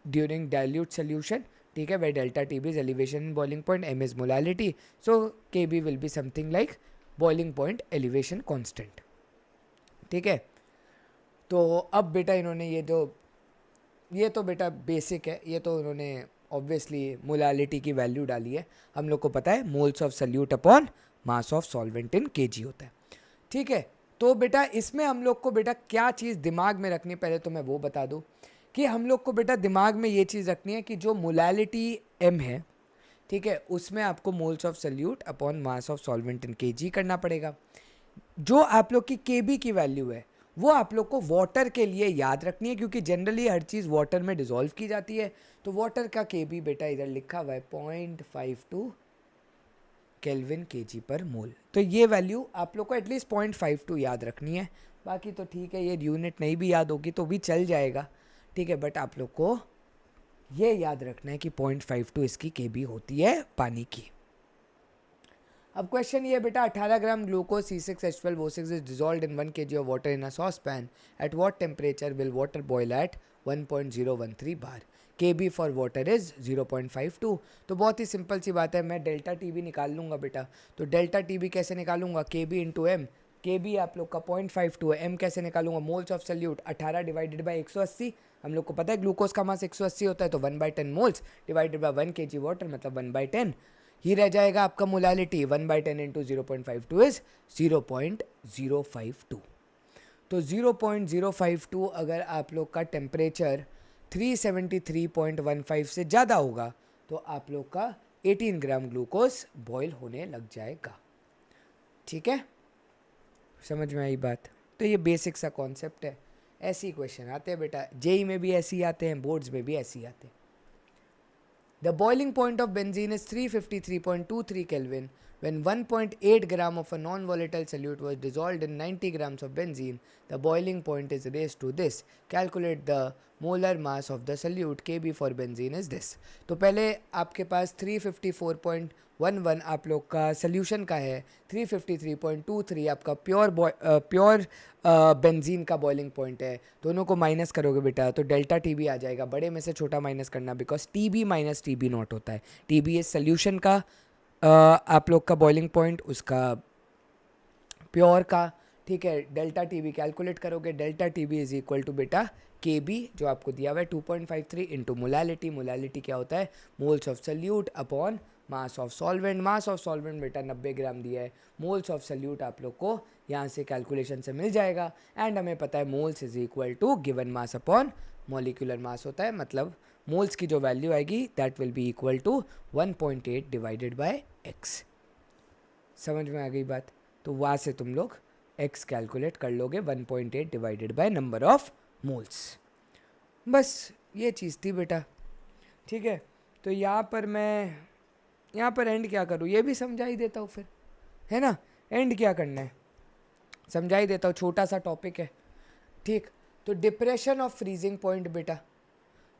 during dilute solution, ठीक है। where delta TB is elevation in boiling point, m is molality, so Kb will be something like boiling point elevation constant, ठीक है। तो अब बेटा इन्होंने ये तो बेटा बेसिक है, ये तो उन्होंने ऑब्वियसली मोलालिटी की वैल्यू डाली है, हम लोग को पता है moles of solute upon mass of solvent in kg होता है, ठीक है। तो बेटा इसमें हम लोग को बेटा क्या चीज़ दिमाग में रखनी, पहले तो मैं वो बता दूँ कि हम लोग को बेटा दिमाग में ये चीज़ रखनी है कि जो मोलालिटी m है, ठीक है, उसमें आपको moles of solute upon mass of solvent in kg करना पड़ेगा। जो आप लोग की kb की वैल्यू है वो आप लोग को वाटर के लिए याद रखनी है, क्योंकि जनरली हर चीज़ वाटर में डिसॉल्व की जाती है। तो वाटर का kb बेटा इधर लिखा हुआ है 0.52 केल्विन kg पर मोल, तो ये वैल्यू आप लोग को एटलीस्ट 0.52 याद रखनी है। बाकी तो ठीक है, ये यूनिट नहीं भी याद होगी तो भी चल जाएगा, ठीक है, बट आप लोग को ये याद रखना है कि 0.52 इसकी kb होती है पानी की। अब क्वेश्चन ये बेटा 18 gram glucose C6H12O6 is dissolved in 1 kg of water in a saucepan, at what temperature will water boil at 1.013 bar, kb for water is 0.52। तो बहुत ही सिंपल सी बात है, मैं डेल्टा टीबी निकाल लूँगा बेटा। तो डेल्टा टीबी कैसे निकालूंगा, kb इंटू एम, kb आप लोग का 0.52 है, m कैसे निकालूंगा, moles of salute 18 divided by 180, हम लोग को पता है ग्लूकोज का मास 180 होता है, तो 1/10 moles divided by 1 kg water मतलब 1/10, ही रह जाएगा आपका मोलालिटी 1/10 इंटू 0.52 इज 0.052। तो 0.052 अगर आप लोग का टेम्परेचर 373.15 से ज़्यादा होगा तो आप लोग का 18 ग्राम ग्लूकोज बॉयल होने लग जाएगा, ठीक है, समझ में आई बात। तो ये बेसिक सा कॉन्सेप्ट है, ऐसे ही क्वेश्चन आते हैं बेटा, जेई में भी ऐसे ही आते हैं, बोर्ड्स में भी ऐसे ही आते हैं। The boiling point of benzene is 353.23 Kelvin when 1.8 gram of a non-volatile solute was dissolved in 90 grams of benzene. The boiling point is raised to this. Calculate the molar mass of the solute. Kb for benzene is this. तो पहले आपके पास 354.11 आप लोग का solution का है, 353.23 आपका pure benzene का बॉइलिंग पॉइंट है, दोनों को माइनस करोगे बेटा तो डेल्टा टीबी आ जाएगा, बड़े में से छोटा माइनस करना, because TB minus TB naught होता है, टीबी इज सोल्यूशन का आप लोग का बॉइलिंग पॉइंट, उसका प्योर का, ठीक है। डेल्टा टीबी कैलकुलेट करोगे, delta TB is equal to बेटा के बी जो आपको दिया हुआ है 2.53 इंटू मोलालिटी, मोलालिटी क्या होता है, moles of solute upon mass of solvent, mass of solvent बेटा 90 ग्राम दिया है, मोल्स ऑफ सल्यूट आप लोग को यहाँ से कैलकुलेशन से मिल जाएगा, एंड हमें पता है moles is equal to given mass upon molecular mass होता है, मतलब मोल्स की जो वैल्यू आएगी that will be equal to 1.8 divided by X, समझ में आ गई बात। तो वहाँ से तुम लोग x कैलकुलेट कर लोगे 1.8 divided by number of moles, बस ये चीज़ थी बेटा, ठीक है। तो यहाँ पर एंड क्या करूँ, ये भी समझा ही देता हूँ फिर, है ना, एंड क्या करना है समझा ही देता हूँ, छोटा सा टॉपिक है, ठीक। तो डिप्रेशन ऑफ फ्रीजिंग पॉइंट बेटा,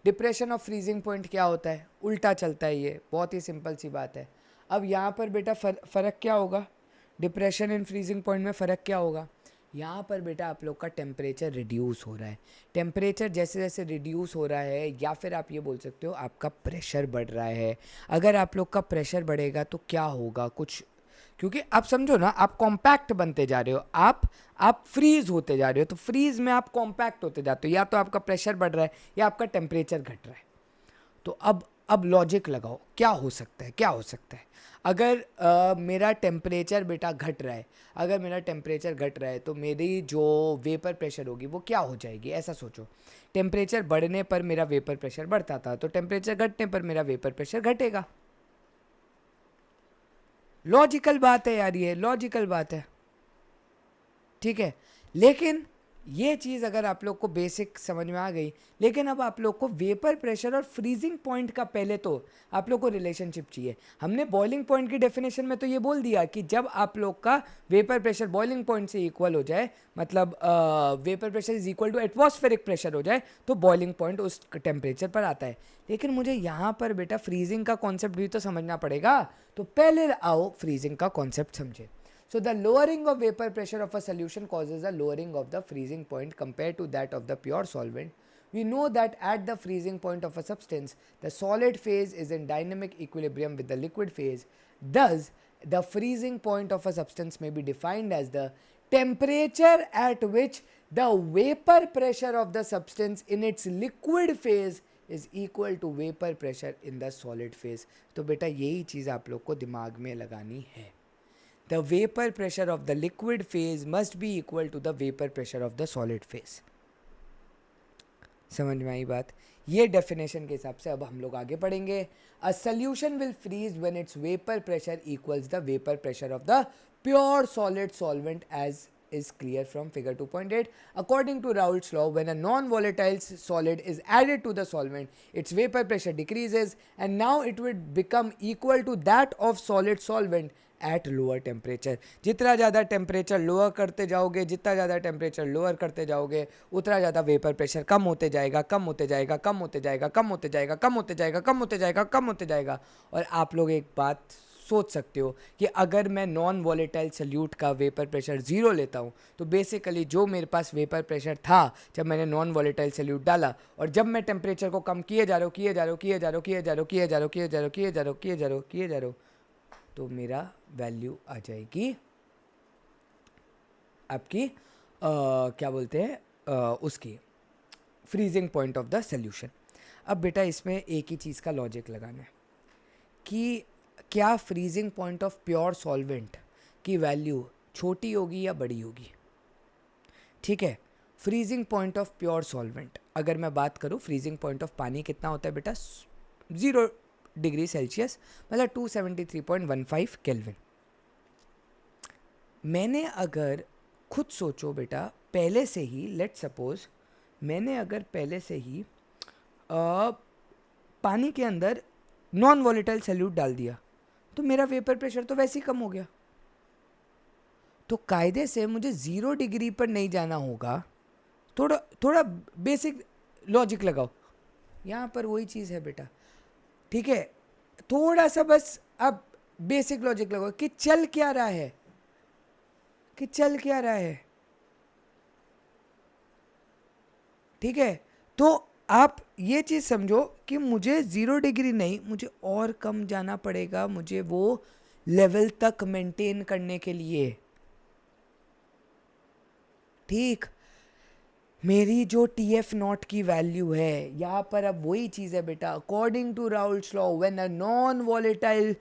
डिप्रेशन ऑफ फ्रीजिंग पॉइंट क्या होता है, उल्टा चलता है, ये बहुत ही सिंपल सी बात है। अब यहाँ पर बेटा फ़र्क क्या होगा, डिप्रेशन इन फ्रीजिंग पॉइंट में फ़र्क क्या होगा, यहाँ पर बेटा आप लोग का टेम्परेचर रिड्यूस हो रहा है, टेम्परेचर जैसे जैसे रिड्यूस हो रहा है, या फिर आप ये बोल सकते हो आपका प्रेशर बढ़ रहा है। अगर आप लोग का प्रेशर बढ़ेगा तो क्या होगा कुछ, क्योंकि आप समझो ना, आप कॉम्पैक्ट बनते जा रहे हो, आप फ्रीज होते जा रहे हो, तो फ्रीज में आप कॉम्पैक्ट होते जाते हो, या तो आपका प्रेशर बढ़ रहा है या आपका टेम्परेचर घट रहा है। तो अब लॉजिक लगाओ, क्या हो सकता है, क्या हो सकता है, अगर मेरा टेम्परेचर बेटा घट रहा है, अगर मेरा टेम्परेचर घट रहा है तो मेरी जो वेपर प्रेशर होगी वो क्या हो जाएगी, ऐसा सोचो, टेम्परेचर बढ़ने पर मेरा वेपर प्रेशर बढ़ता था, तो टेम्परेचर घटने पर मेरा वेपर प्रेशर घटेगा। लॉजिकल बात है यार, ये लॉजिकल बात है, ठीक है। लेकिन ये चीज़ अगर आप लोग को बेसिक समझ में आ गई, लेकिन अब आप लोग को वेपर प्रेशर और फ्रीजिंग पॉइंट का पहले तो आप लोग को रिलेशनशिप चाहिए। हमने बॉइलिंग पॉइंट की डेफिनेशन में तो ये बोल दिया कि जब आप लोग का वेपर प्रेशर बॉइलिंग पॉइंट से इक्वल हो जाए, मतलब vapour pressure is equal to atmospheric pressure हो जाए, तो बॉइलिंग पॉइंट उस टेम्परेचर पर आता है। लेकिन मुझे यहाँ पर बेटा फ्रीजिंग का कॉन्सेप्ट भी तो समझना पड़ेगा, तो पहले आओ फ्रीजिंग का कॉन्सेप्ट समझे। So the lowering of vapor pressure of a solution causes a lowering of the freezing point compared to that of the pure solvent. We know that at the freezing point of a substance, the solid phase is in dynamic equilibrium with the liquid phase. Thus, the freezing point of a substance may be defined as the temperature at which the vapor pressure of the substance in its liquid phase is equal to vapor pressure in the solid phase. तो बेटा यही चीज़ आप लोग को दिमाग में लगानी है। The vapor pressure of the liquid phase must be equal to the vapor pressure of the solid phase. समझ में आई बात? ये डेफिनेशन के हिसाब से अब हम लोग आगे पढ़ेंगे। A solution will freeze when its vapor pressure equals the vapor pressure of the pure solid solvent, as is clear from figure 2.8. According to Raoult's law, when a non-volatile solid is added to the solvent, its vapor pressure decreases and now it would become equal to that of solid solvent at lower temperature. जितना ज़्यादा temperature lower करते जाओगे, जितना ज़्यादा temperature lower करते जाओगे, उतना ज़्यादा वेपर प्रेशर कम होते जाएगा, कम होते जाएगा, कम होते जाएगा, कम होते जाएगा, कम होते जाएगा, कम होते जाएगा, कम होते जाएगा। और आप लोग एक बात सोच सकते हो कि अगर मैं नॉन वॉलेटाइल सल्यूट का वेपर प्रेशर ज़ीरो लेता हूँ, तो बेसिकली जो मेरे पास वेपर प्रेशर था जब मैंने नॉन वॉलेटाइल सल्यूट डाला, और जब मैं टेम्परेचर को कम किए जा रहा हूँ, किए जा रहा हूँ, किए जा रहा हूँ, किए जा रहा हूँ, किए जा रहा हूँ, किए जा रहा हूँ, किए जा रहा हूँ, किए जा रहा हूँ, किए जा रहा हूँ, तो मेरा वैल्यू आ जाएगी आपकी क्या बोलते हैं उसकी freezing point of the solution. अब बेटा इसमें एक ही चीज़ का लॉजिक लगाना है कि क्या freezing point of pure solvent की वैल्यू छोटी होगी या बड़ी होगी। ठीक है, freezing point of pure solvent अगर मैं बात करूँ, फ्रीजिंग पॉइंट ऑफ पानी कितना होता है बेटा 0 डिग्री सेल्सियस, मतलब 273.15 केल्विन। मैंने अगर खुद सोचो बेटा पहले से ही, लेट सपोज मैंने अगर पहले से ही पानी के अंदर नॉन वॉलेटाइल सॉल्यूट डाल दिया, तो मेरा वेपर प्रेशर तो वैसे ही कम हो गया। तो कायदे से मुझे 0 डिग्री पर नहीं जाना होगा। थोड़ा बेसिक लॉजिक लगाओ, यहाँ पर वही चीज़ है बेटा। ठीक है, थोड़ा सा बस अब बेसिक लॉजिक लगाओ कि चल क्या रहा है, कि चल क्या रहा है। ठीक है, तो आप ये चीज़ समझो कि मुझे 0 डिग्री नहीं, मुझे और कम जाना पड़ेगा मुझे वो लेवल तक मेंटेन करने के लिए। ठीक, मेरी जो TF0 की वैल्यू है यहाँ पर अब वही चीज़ है बेटा। According to Raoult's law, when a non volatile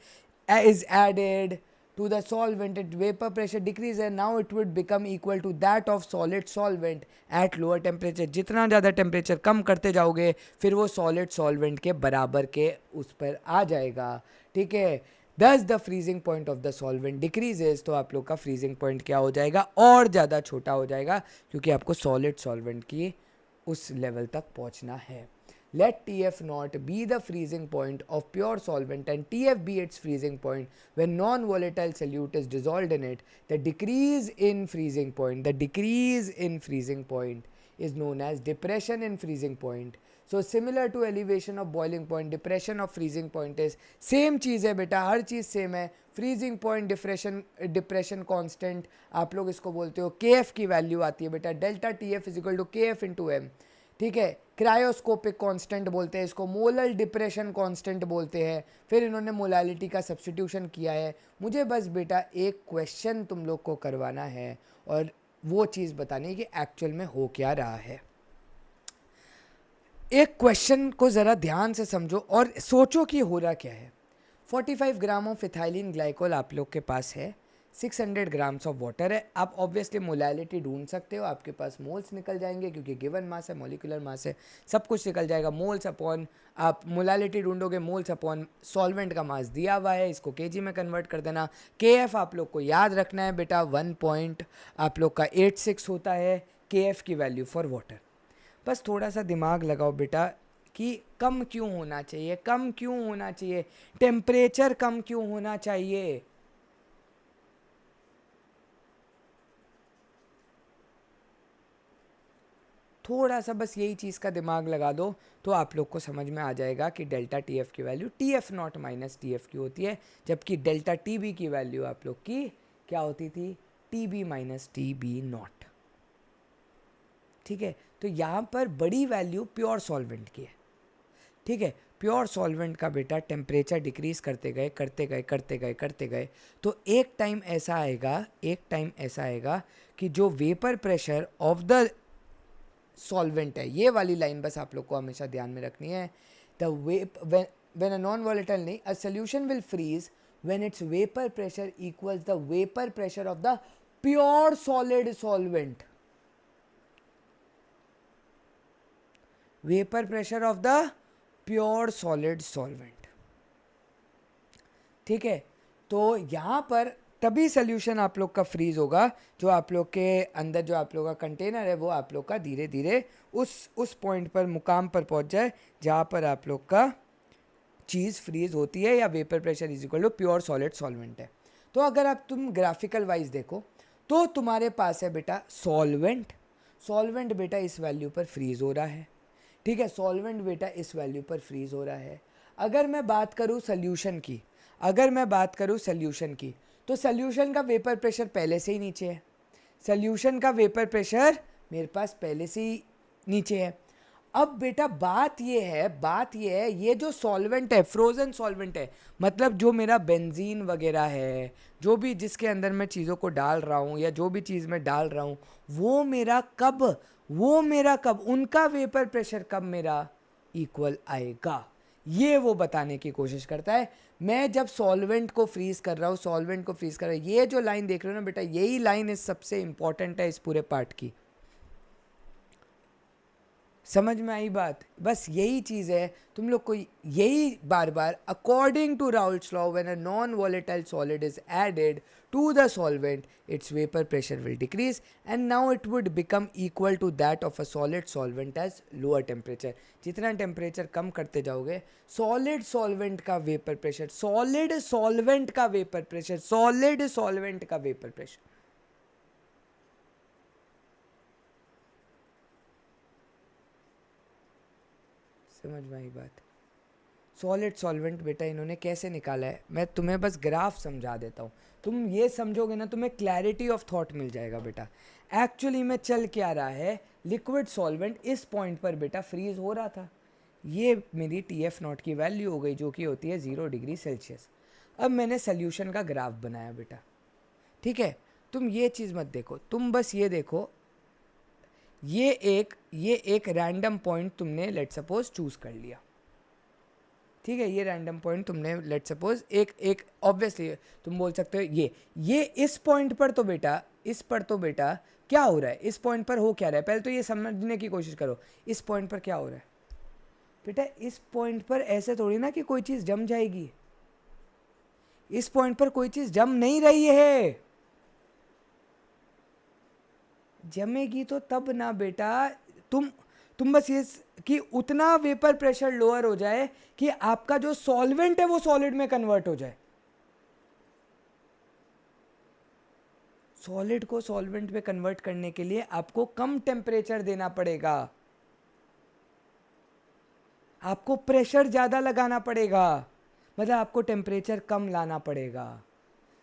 is added to the solvent, its vapor pressure decreases and now it would become equal to that of solid solvent at lower temperature. जितना ज़्यादा temperature कम करते जाओगे फिर वो solid solvent के बराबर के उस पर आ जाएगा। ठीक है, thus the freezing point of the solvent decreases, तो आप लोग का freezing point क्या हो जाएगा, और ज़्यादा छोटा हो जाएगा, क्योंकि आपको solid solvent की उस लेवल तक पहुँचना है। Let TF0 be the freezing point of pure solvent and TF be its freezing point when non-volatile solute is dissolved in it. The decrease in freezing point is known as depression in freezing point. So similar to elevation of boiling point, depression of freezing point is same चीज़ है बेटा, हर चीज़ same है। Freezing point depression constant आप लोग इसको बोलते हो, KF की value आती है बेटा delta TF is equal to KF into M। ठीक है, क्रायोस्कोपिक कांस्टेंट बोलते हैं इसको, मोलर डिप्रेशन कांस्टेंट बोलते हैं, फिर इन्होंने मोलालिटी का सब्स्टिट्यूशन किया है। मुझे बस बेटा एक क्वेश्चन तुम लोग को करवाना है और वो चीज़ बतानी है कि एक्चुअल में हो क्या रहा है। एक क्वेश्चन को ज़रा ध्यान से समझो और सोचो कि हो रहा क्या है। 45 ग्राम ऑफ इथाइलिन ग्लाइकोल आप लोग के पास है, 600 ग्राम्स ऑफ वाटर है। आप ऑब्वियसली मोलैलिटी ढूंढ सकते हो, आपके पास मोल्स निकल जाएंगे क्योंकि गिवन मास है, मॉलिक्यूलर मास है, सब कुछ निकल जाएगा। मोल्स अपॉन आप मोलैलिटी ढूंढोगे, मोल्स अपॉन सॉल्वेंट का मास दिया हुआ है, इसको केजी में कन्वर्ट कर देना। KF आप लोग को याद रखना है बेटा 1 पॉइंट आप लोग का 86 होता है, KF की वैल्यू फॉर वाटर। बस थोड़ा सा दिमाग लगाओ बेटा कि कम क्यों होना चाहिए, कम क्यों होना चाहिए, टेम्परेचर कम क्यों होना चाहिए। थोड़ा सा बस यही चीज़ का दिमाग लगा दो तो आप लोग को समझ में आ जाएगा कि डेल्टा टी एफ की value T F naught minus T F की होती है, जबकि डेल्टा टी बी की वैल्यू आप लोग की क्या होती थी, T B minus T B naught. ठीक है, तो यहाँ पर बड़ी वैल्यू प्योर सॉल्वेंट की है। ठीक है, प्योर सॉल्वेंट का बेटा टेम्परेचर डिक्रीज करते गए करते गए करते गए करते गए तो एक टाइम ऐसा आएगा, एक टाइम ऐसा आएगा कि जो vapour pressure of the solvent है, ये वाली लाइन बस आप लोग को हमेशा ध्यान में रखनी है। The when a non volatile नहीं, a solution will freeze when its vapour pressure equals the vapour pressure of the pure solid solvent. Vapour pressure of the pure solid solvent. ठीक है, तो यहाँ पर तभी सोल्यूशन आप लोग का फ्रीज होगा, जो आप लोग के अंदर जो आप लोग का कंटेनर है वो आप लोग का धीरे धीरे उस पॉइंट पर, मुकाम पर पहुँच जाए जहाँ पर आप लोग का चीज़ फ्रीज होती है या vapour pressure is equal to pure solid solvent है। तो अगर आप तुम ग्राफिकल वाइज देखो तो तुम्हारे पास है बेटा सॉल्वेंट, सॉल्वेंट बेटा इस वैल्यू पर फ्रीज हो रहा है। ठीक है, सॉल्वेंट बेटा इस वैल्यू पर फ्रीज हो रहा है। अगर मैं बात करूँ सोल्यूशन की, अगर मैं बात करूँ सोल्यूशन की, तो सोल्यूशन का वेपर प्रेशर पहले से ही नीचे है। सोल्यूशन का वेपर प्रेशर मेरे पास पहले से ही नीचे है। अब बेटा बात ये है ये जो सॉल्वेंट है, फ्रोजन सॉल्वेंट है, मतलब जो मेरा बेंजीन वगैरह है, जो भी जिसके अंदर मैं चीज़ों को डाल रहा हूँ या जो भी चीज़ मैं डाल रहा हूँ, वो मेरा कब उनका वेपर प्रेशर कब मेरा इक्वल आएगा, ये वो बताने की कोशिश करता है। मैं जब सॉल्वेंट को फ्रीज कर रहा हूँ, ये जो लाइन देख रहे हो ना बेटा, यही लाइन इस सबसे इंपॉर्टेंट है इस पूरे पार्ट की। समझ में आई बात? बस यही चीज़ है, तुम लोग को यही बार बार, according to Raoult's law, when a non volatile solid is added to the solvent, its vapour pressure will decrease and now it would become equal to that of a solid solvent as lower temperature. जितना temperature कम करते जाओगे, solid solvent का vapour pressure, solid solvent का vapour pressure, solid solvent का vapour pressure. समझ में आई बात? सॉलिड सॉल्वेंट बेटा इन्होंने कैसे निकाला है, मैं तुम्हें बस ग्राफ समझा देता हूँ, तुम ये समझोगे ना तुम्हें क्लैरिटी ऑफ थॉट मिल जाएगा बेटा। एक्चुअली में चल क्या रहा है, लिक्विड सॉल्वेंट इस पॉइंट पर बेटा फ्रीज हो रहा था, ये मेरी टी एफ नॉट की वैल्यू हो गई जो कि होती है 0 डिग्री सेल्सियस। अब मैंने सोल्यूशन का ग्राफ बनाया बेटा। ठीक है, तुम ये चीज़ मत देखो, तुम बस ये देखो, ये एक रैंडम पॉइंट तुमने लेट सपोज चूज कर लिया। ठीक है, ये रैंडम पॉइंट तुमने लेट सपोज एक ऑब्वियसली तुम बोल सकते हो ये इस पॉइंट पर तो बेटा, इस पर तो बेटा क्या हो रहा है, इस पॉइंट पर हो क्या रहा है, पहले तो ये समझने की कोशिश करो, इस पॉइंट पर क्या हो रहा है बेटा। इस पॉइंट पर ऐसे थोड़ी ना कि कोई चीज़ जम जाएगी, इस पॉइंट पर कोई चीज़ जम नहीं रही है, जमेगी तो तब ना बेटा, तुम बस ये कि उतना वेपर प्रेशर लोअर हो जाए कि आपका जो सॉल्वेंट है वो सॉलिड में कन्वर्ट हो जाए। सॉलिड को सॉल्वेंट में कन्वर्ट करने के लिए आपको कम टेम्परेचर देना पड़ेगा, आपको प्रेशर ज़्यादा लगाना पड़ेगा, मतलब आपको टेम्परेचर कम लाना पड़ेगा।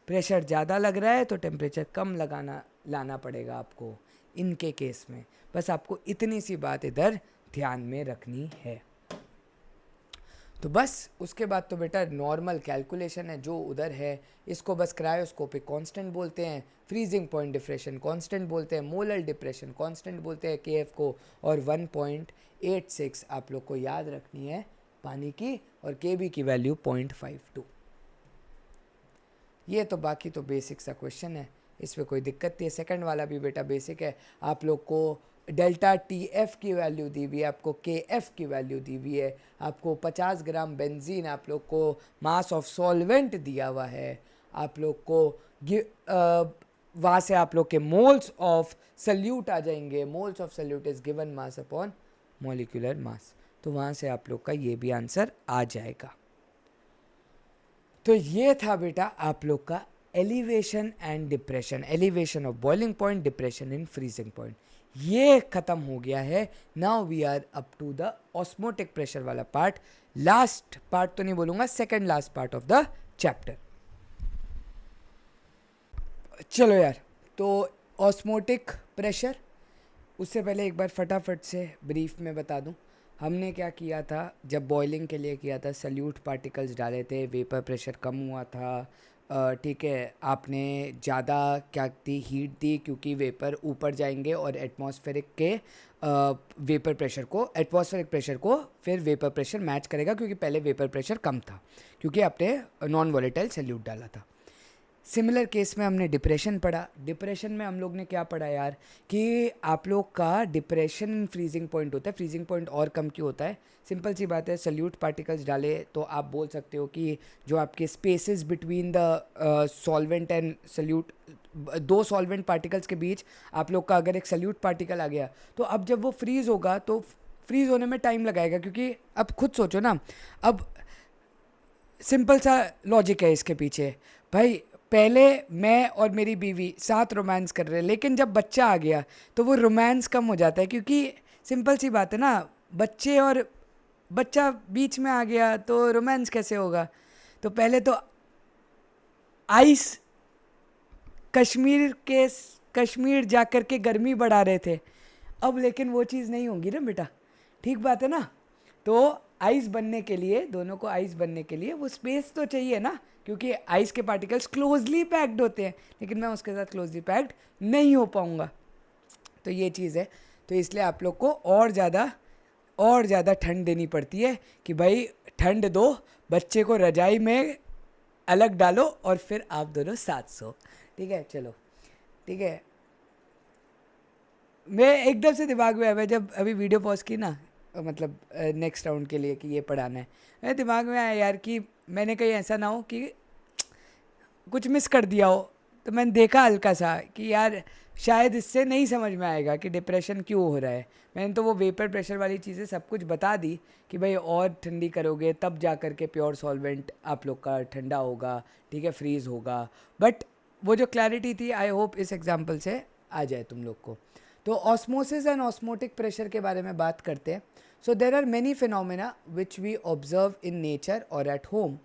प्रेशर ज़्यादा लग रहा है तो टेम्परेचर कम लाना पड़ेगा आपको इनके केस में। बस आपको इतनी सी बात इधर ध्यान में रखनी है। तो बस उसके बाद तो बेटा नॉर्मल कैलकुलेशन है जो उधर है, इसको बस क्रायोस्कोपिक कांस्टेंट बोलते हैं, फ्रीजिंग पॉइंट डिप्रेशन कांस्टेंट बोलते हैं, मोलर डिप्रेशन कांस्टेंट बोलते हैं केएफ को, और 1.86 आप लोग को याद रखनी है पानी की, और केबी की वैल्यू 0.52। ये तो बाकी तो बेसिक सा क्वेश्चन है, इसमें कोई दिक्कत नहीं है। सेकंड वाला भी बेटा बेसिक है, आप लोग को डेल्टा टी एफ की वैल्यू दी हुई है, आपको के एफ की वैल्यू दी हुई है, आपको 50 ग्राम बेंजीन आप लोग को मास ऑफ सॉल्वेंट दिया हुआ है, आप लोग को वहाँ से आप लोग के मोल्स ऑफ सल्यूट आ जाएंगे. Moles of salute is given mass upon molecular मास. तो वहाँ से आप लोग का ये भी आंसर आ जाएगा. तो ये था बेटा आप लोग का elevation and depression, elevation of boiling point, depression in freezing point. ये खत्म हो गया है. Now we are up to the osmotic pressure वाला पार्ट. लास्ट पार्ट तो नहीं बोलूँगा, second last part of the chapter. चलो यार, तो ऑस्मोटिक प्रेशर, उससे पहले एक बार फटाफट से ब्रीफ में बता दूं. हमने क्या किया था जब बॉइलिंग के लिए किया था, सल्यूट पार्टिकल्स डाले थे, वेपर प्रेशर कम हुआ था. ठीक है, आपने ज़्यादा क्या दी, हीट दी, क्योंकि वेपर ऊपर जाएंगे और एटमॉस्फेरिक के एटमॉस्फेरिक प्रेशर को फिर वेपर प्रेशर मैच करेगा, क्योंकि पहले वेपर प्रेशर कम था क्योंकि आपने नॉन वॉलेटाइल सल्यूट डाला था. सिमिलर केस में हमने डिप्रेशन पढ़ा. डिप्रेशन में हम लोग ने क्या पढ़ा यार, कि आप लोग का डिप्रेशन फ्रीजिंग पॉइंट होता है. फ्रीजिंग पॉइंट और कम क्यों होता है? सिंपल सी बात है, सल्यूट पार्टिकल्स डाले तो आप बोल सकते हो कि जो आपके spaces between the solvent and solute, दो सॉल्वेंट पार्टिकल्स के बीच आप लोग का अगर एक सल्यूट पार्टिकल आ गया, तो अब जब वो फ्रीज होगा तो फ्रीज होने में टाइम लगाएगा. क्योंकि अब खुद सोचो ना, अब सिंपल सा लॉजिक है इसके पीछे. भाई पहले मैं और मेरी बीवी साथ रोमांस कर रहे हैं, लेकिन जब बच्चा आ गया तो वो रोमांस कम हो जाता है. क्योंकि सिंपल सी बात है ना, बच्चे और बच्चा बीच में आ गया तो रोमांस कैसे होगा? तो पहले तो आइस कश्मीर जा कर के गर्मी बढ़ा रहे थे, अब लेकिन वो चीज़ नहीं होगी ना बेटा. ठीक बात है ना. तो आइस बनने के लिए, दोनों को आइस बनने के लिए वो स्पेस तो चाहिए ना, क्योंकि आइस के पार्टिकल्स क्लोजली पैक्ड होते हैं, लेकिन मैं उसके साथ क्लोजली पैक्ड नहीं हो पाऊँगा. तो ये चीज़ है. तो इसलिए आप लोग को और ज़्यादा ठंड देनी पड़ती है कि भाई ठंड दो, बच्चे को रजाई में अलग डालो और फिर आप दोनों साथ सो. ठीक है, चलो ठीक है. मैं एकदम से दिमाग में आया जब अभी वीडियो पॉज की ना, मतलब नेक्स्ट राउंड के लिए कि ये पढ़ाना है, मेरे दिमाग में आया यार कि मैंने कहीं ऐसा ना हो कि कुछ मिस कर दिया हो. तो मैंने देखा हल्का सा कि यार शायद इससे नहीं समझ में आएगा कि डिप्रेशन क्यों हो रहा है. मैंने तो वो वेपर प्रेशर वाली चीज़ें सब कुछ बता दी कि भाई और ठंडी करोगे तब जा कर के प्योर सॉल्वेंट आप लोग का ठंडा होगा, ठीक है, फ्रीज़ होगा. बट वो जो क्लैरिटी थी, आई होप इस एग्जाम्पल से आ जाए तुम लोग को. तो ऑस्मोसिस एंड ऑस्मोटिक प्रेशर के बारे में बात करते हैं. So there are many phenomena which we observe in nature और at home.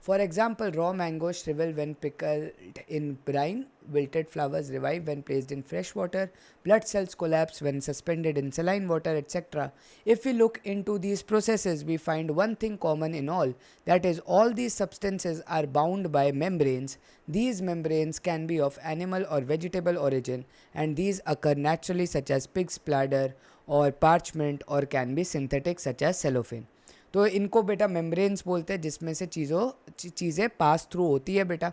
For example, raw mangoes shrivel when pickled in brine, wilted flowers revive when placed in fresh water, blood cells collapse when suspended in saline water, etc. If we look into these processes, we find one thing common in all, that is, all these substances are bound by membranes. These membranes can be of animal or vegetable origin, and these occur naturally, such as pig's bladder or parchment, or can be synthetic, such as cellophane. तो इनको बेटा membranes बोलते हैं, जिसमें से चीज़ें pass through होती है बेटा.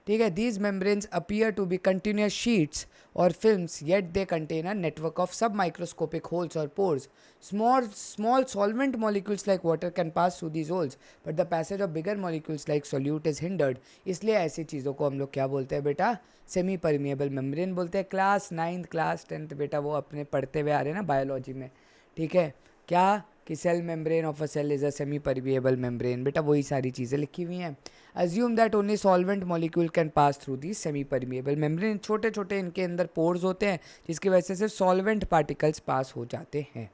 ठीक है. These membranes appear to be continuous sheets or films, yet they contain a network of submicroscopic holes or pores. Small solvent molecules like water can pass through these holes, but the passage of bigger molecules like solute is hindered. इसलिए ऐसी चीज़ों को हम लोग क्या बोलते हैं बेटा? सेमी परमिएबल मेम्ब्रेन बोलते हैं. क्लास 9th क्लास 10th बेटा वो अपने पढ़ते हुए आ रहे हैं ना बायोलॉजी में. ठीक है, क्या कि cell membrane of a cell is a semi permeable membrane. बेटा वही सारी चीज़ें लिखी हुई हैं. Assume that only solvent molecule can pass through the semi permeable membrane. छोटे छोटे इनके अंदर पोर्स होते हैं, जिसकी वजह से सिर्फ सॉल्वेंट पार्टिकल्स पास हो जाते हैं.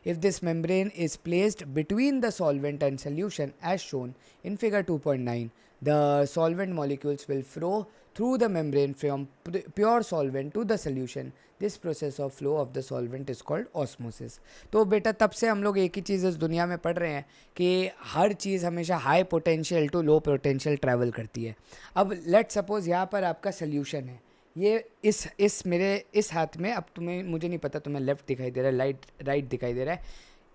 If this membrane is placed between the solvent and solution as shown in figure 2.9, the solvent molecules will flow through the membrane from pure solvent to the solution. This process of flow of the solvent is called osmosis. तो बेटा तब से हम लोग एक ही चीज़ इस दुनिया में पढ़ रहे हैं कि हर चीज़ हमेशा high potential to low potential travel करती है. अब लेट सपोज यहाँ पर आपका सोल्यूशन है, ये इस मेरे इस हाथ में, अब तुम्हें, मुझे नहीं पता तुम्हें लेफ़्ट दिखाई दे रहा है राइट दिखाई दे रहा है,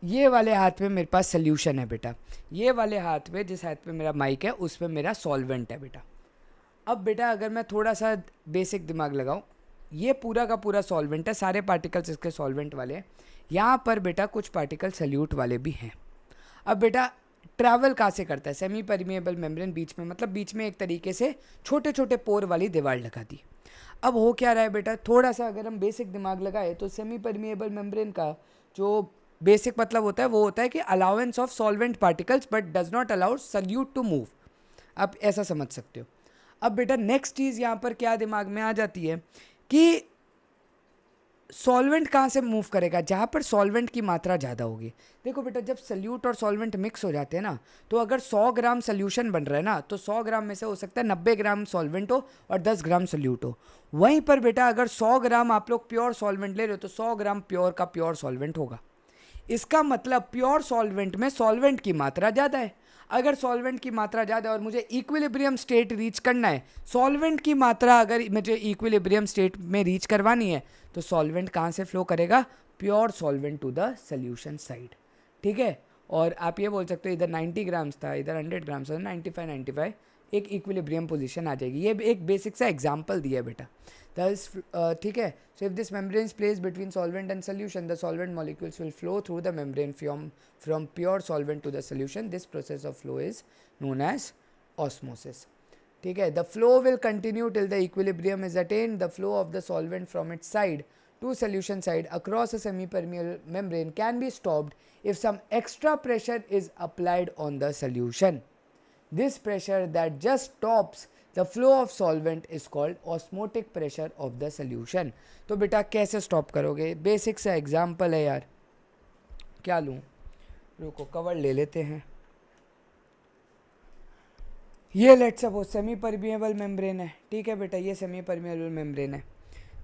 ये वाले हाथ में मेरे पास सोल्यूशन है बेटा. ये वाले हाथ में, जिस हाथ में मेरा माइक है, उस पर मेरा सॉल्वेंट है बेटा. अब बेटा अगर मैं थोड़ा सा बेसिक दिमाग लगाऊं, ये पूरा का पूरा सॉल्वेंट है, सारे पार्टिकल्स इसके सॉल्वेंट वाले हैं. यहाँ पर बेटा कुछ पार्टिकल सल्यूट वाले भी हैं. अब बेटा ट्रैवल कहाँ से करता है? सेमी परमिएबल मेम्ब्रेन बीच में, मतलब बीच में एक तरीके से छोटे छोटे पोर वाली दीवार लगा दी. अब हो क्या रहा है बेटा, थोड़ा सा अगर हम बेसिक दिमाग लगाए तो सेमी परमिएबल मेम्ब्रेन का जो बेसिक मतलब होता है वो होता है कि allows of solvent particles but does not allow solute to move. आप ऐसा समझ सकते हो। अब बेटा नेक्स्ट चीज़ यहाँ पर क्या दिमाग में आ जाती है कि सॉल्वेंट कहाँ से मूव करेगा, जहाँ पर सॉल्वेंट की मात्रा ज़्यादा होगी। देखो बेटा जब सल्यूट और सॉल्वेंट मिक्स हो जाते हैं ना, तो अगर 100 ग्राम सल्यूशन बन रहा है ना, तो 100 ग्राम में से हो सकता है 90 ग्राम सॉल्वेंट हो और 10 ग्राम सल्यूट हो। वहीं पर बेटा अगर 100 ग्राम आप लोग प्योर सॉल्वेंट ले रहे हो तो 100 ग्राम प्योर का प्योर सॉल्वेंट होगा। इसका मतलब प्योर सॉल्वेंट में सॉल्वेंट की मात्रा ज़्यादा है। अगर सॉल्वेंट की मात्रा ज़्यादा है और मुझे इक्विलिब्रियम स्टेट रीच करना है, सॉल्वेंट की मात्रा अगर मुझे इक्विलिब्रियम स्टेट में रीच करवानी है, तो सॉल्वेंट कहाँ से फ्लो करेगा, pure solvent to the solution side. ठीक है, और आप ये बोल सकते हो इधर 90 ग्राम्स था, इधर 100 ग्राम्स था, 95 एक इक्विलिब्रियम पोजीशन आ जाएगी। ये एक बेसिक सा एग्जाम्पल दिया है बेटा। ठीक है, so if this membrane is placed between solvent and solution, the solvent molecules will flow through the membrane from pure solvent to the solution. This process of flow is known as osmosis. ठीक है, the flow will continue till the equilibrium is attained. The flow of the solvent from its side to solution side across a semi-permeable membrane can be stopped if some extra pressure is applied on the solution. This pressure that just stops the flow of solvent is called osmotic pressure of the solution. तो बेटा कैसे stop करोगे, basic सा example है यार। क्या लूँ, रुको कवर ले लेते हैं। ये let suppose semi permeable membrane है। ठीक है बेटा, ये सेमी परमिएबल मेम्ब्रेन है।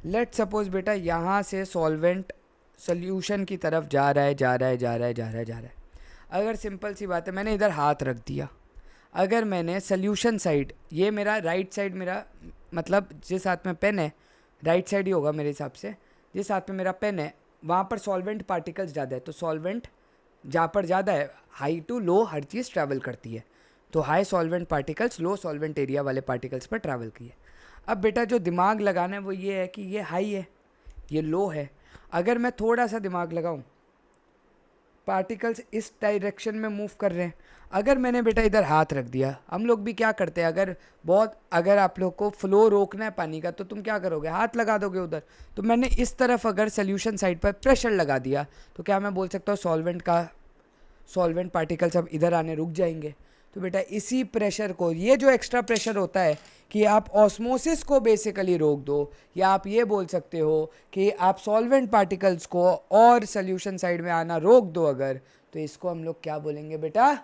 लेट सपोज बेटा यहाँ से सॉल्वेंट सोल्यूशन की तरफ जा रहा है। अगर सिंपल सी बात है, मैंने इधर हाथ रख दिया, अगर मैंने सोल्यूशन साइड, ये मेरा राइट साइड, मेरा मतलब जिस हाथ में पेन है राइट साइड ही होगा मेरे हिसाब से, जिस हाथ में मेरा पेन है वहाँ पर सॉल्वेंट पार्टिकल्स ज़्यादा है, तो सॉल्वेंट जहाँ पर ज़्यादा है, हाई टू लो हर चीज़ ट्रैवल करती है, तो high solvent particles low solvent area वाले पार्टिकल्स पर ट्रैवल की है। अब बेटा जो दिमाग लगाना है वो ये है कि ये हाई है, ये लो है। अगर मैं थोड़ा सा दिमाग लगाऊं, पार्टिकल्स इस डायरेक्शन में मूव कर रहे हैं। अगर मैंने बेटा इधर हाथ रख दिया, हम लोग भी क्या करते हैं, अगर आप लोग को फ्लो रोकना है पानी का, तो तुम क्या करोगे, हाथ लगा दोगे उधर। तो मैंने इस तरफ अगर सोल्यूशन साइड पर प्रेशर लगा दिया, तो क्या मैं बोल सकता हूँ सॉल्वेंट पार्टिकल्स अब इधर आने रुक जाएंगे। तो बेटा इसी प्रेशर को, ये जो एक्स्ट्रा प्रेशर होता है कि आप ऑस्मोसिस को बेसिकली रोक दो, या आप ये बोल सकते हो कि आप सॉल्वेंट पार्टिकल्स को और सोल्यूशन साइड में आना रोक दो अगर, तो इसको हम लोग क्या बोलेंगे बेटा,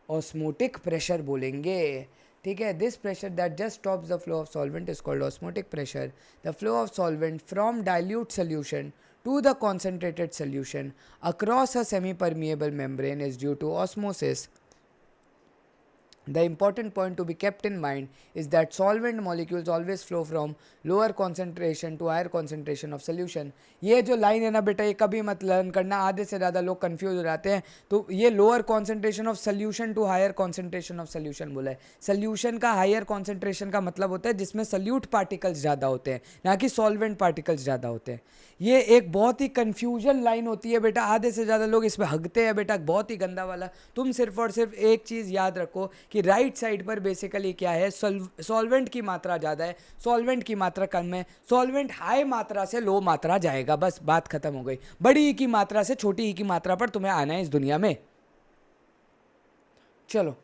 ऑस्मोटिक प्रेशर बोलेंगे। ठीक है, this pressure that just stops the flow of solvent is called osmotic pressure. The flow of solvent from dilute solution to the concentrated solution across a semi-permeable membrane is due to osmosis. The important point to be kept in mind is that solvent molecules always flow from lower concentration to higher concentration of solution. ये जो line है ना बेटा, ये कभी मत learn करना, आधे से ज़्यादा लोग कंफ्यूज हो जाते हैं। तो ये lower concentration of solution to higher concentration of solution बोला है। सोल्यूशन का हायर कॉन्सेंट्रेशन का मतलब होता है जिसमें सोल्यूट पार्टिकल्स ज़्यादा होते हैं, ना कि सॉल्वेंट पार्टिकल्स ज़्यादा होते हैं। ये एक बहुत ही कन्फ्यूजन लाइन होती है बेटा, आधे से ज़्यादा लोग इसमें हगते हैं बेटा, बहुत ही गंदा वाला। तुम सिर्फ और सिर्फ एक चीज़ याद रखो कि राइट साइड पर बेसिकली क्या है, सॉल्वेंट की मात्रा ज़्यादा है, सॉल्वेंट की मात्रा कम है, सॉल्वेंट हाई मात्रा से लो मात्रा जाएगा, बस बात खत्म हो गई। बड़ी ई की मात्रा से छोटी ई की मात्रा पर तुम्हें आना है इस दुनिया में। चलो,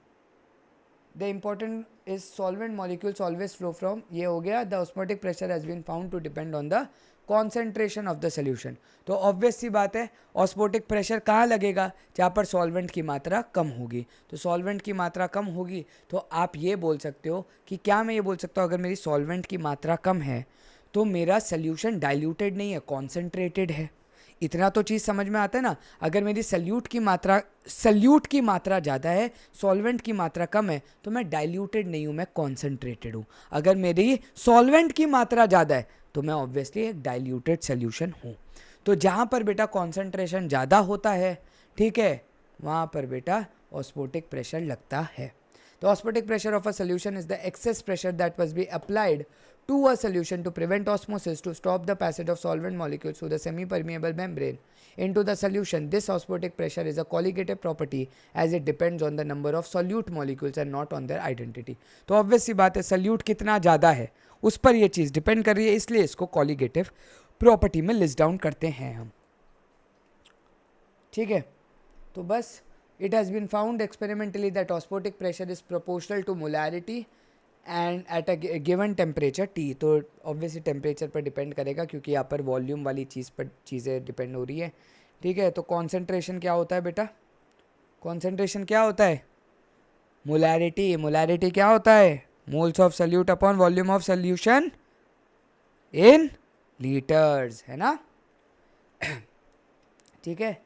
the important is solvent molecules always flow from, ये हो गया, the osmotic pressure has been found to depend on the concentration of the solution. तो ऑब्वियस सी बात है, ऑस्मोटिक प्रेशर कहाँ लगेगा, जहाँ पर सॉल्वेंट की मात्रा कम होगी। तो सॉल्वेंट की मात्रा कम होगी तो आप ये बोल सकते हो कि, क्या मैं ये बोल सकता हूँ अगर मेरी सॉल्वेंट की मात्रा कम है तो मेरा सोल्यूशन डाइल्यूटेड नहीं है, कॉन्सेंट्रेटेड है। इतना तो चीज़ समझ में आता है ना। अगर मेरी सल्यूट की मात्रा ज़्यादा है, सॉल्वेंट की मात्रा कम है, तो मैं डाइल्यूटेड नहीं हूँ, मैं कॉन्सेंट्रेटेड हूँ। अगर मेरी सॉल्वेंट की मात्रा ज़्यादा है तो मैं ऑब्वियसली एक डाइल्यूटेड सोल्यूशन हूँ। तो जहाँ पर बेटा कॉन्सेंट्रेशन ज़्यादा होता है, ठीक है, वहाँ पर बेटा ऑस्मोटिक प्रेशर लगता है। The osmotic pressure of a solution is the excess pressure that must be applied to a solution to prevent osmosis, to stop the passage of solvent molecules through the semi-permeable membrane into the solution. This osmotic pressure is a colligative property as it depends on the number of solute molecules and not on their identity. तो obvious सी बात है, solute कितना ज़्यादा है उस पर ये चीज़ depend कर रही है, इसलिए इसको कॉलिगेटिव प्रॉपर्टी में लिस्ट डाउन करते हैं हम, ठीक है। तो बस it has been found experimentally that osmotic pressure is proportional to molarity and at a given temperature T. तो ऑब्वियसली टेम्परेचर पर डिपेंड करेगा क्योंकि यहाँ पर वॉल्यूम वाली चीज़ पर चीज़ें डिपेंड हो रही है, ठीक है। तो कॉन्सेंट्रेशन क्या होता है बेटा, कॉन्सेंट्रेशन क्या होता है, मोलैरिटी। मोलैरिटी क्या होता है, moles of solute upon volume of solution in litres, है ना, ठीक है।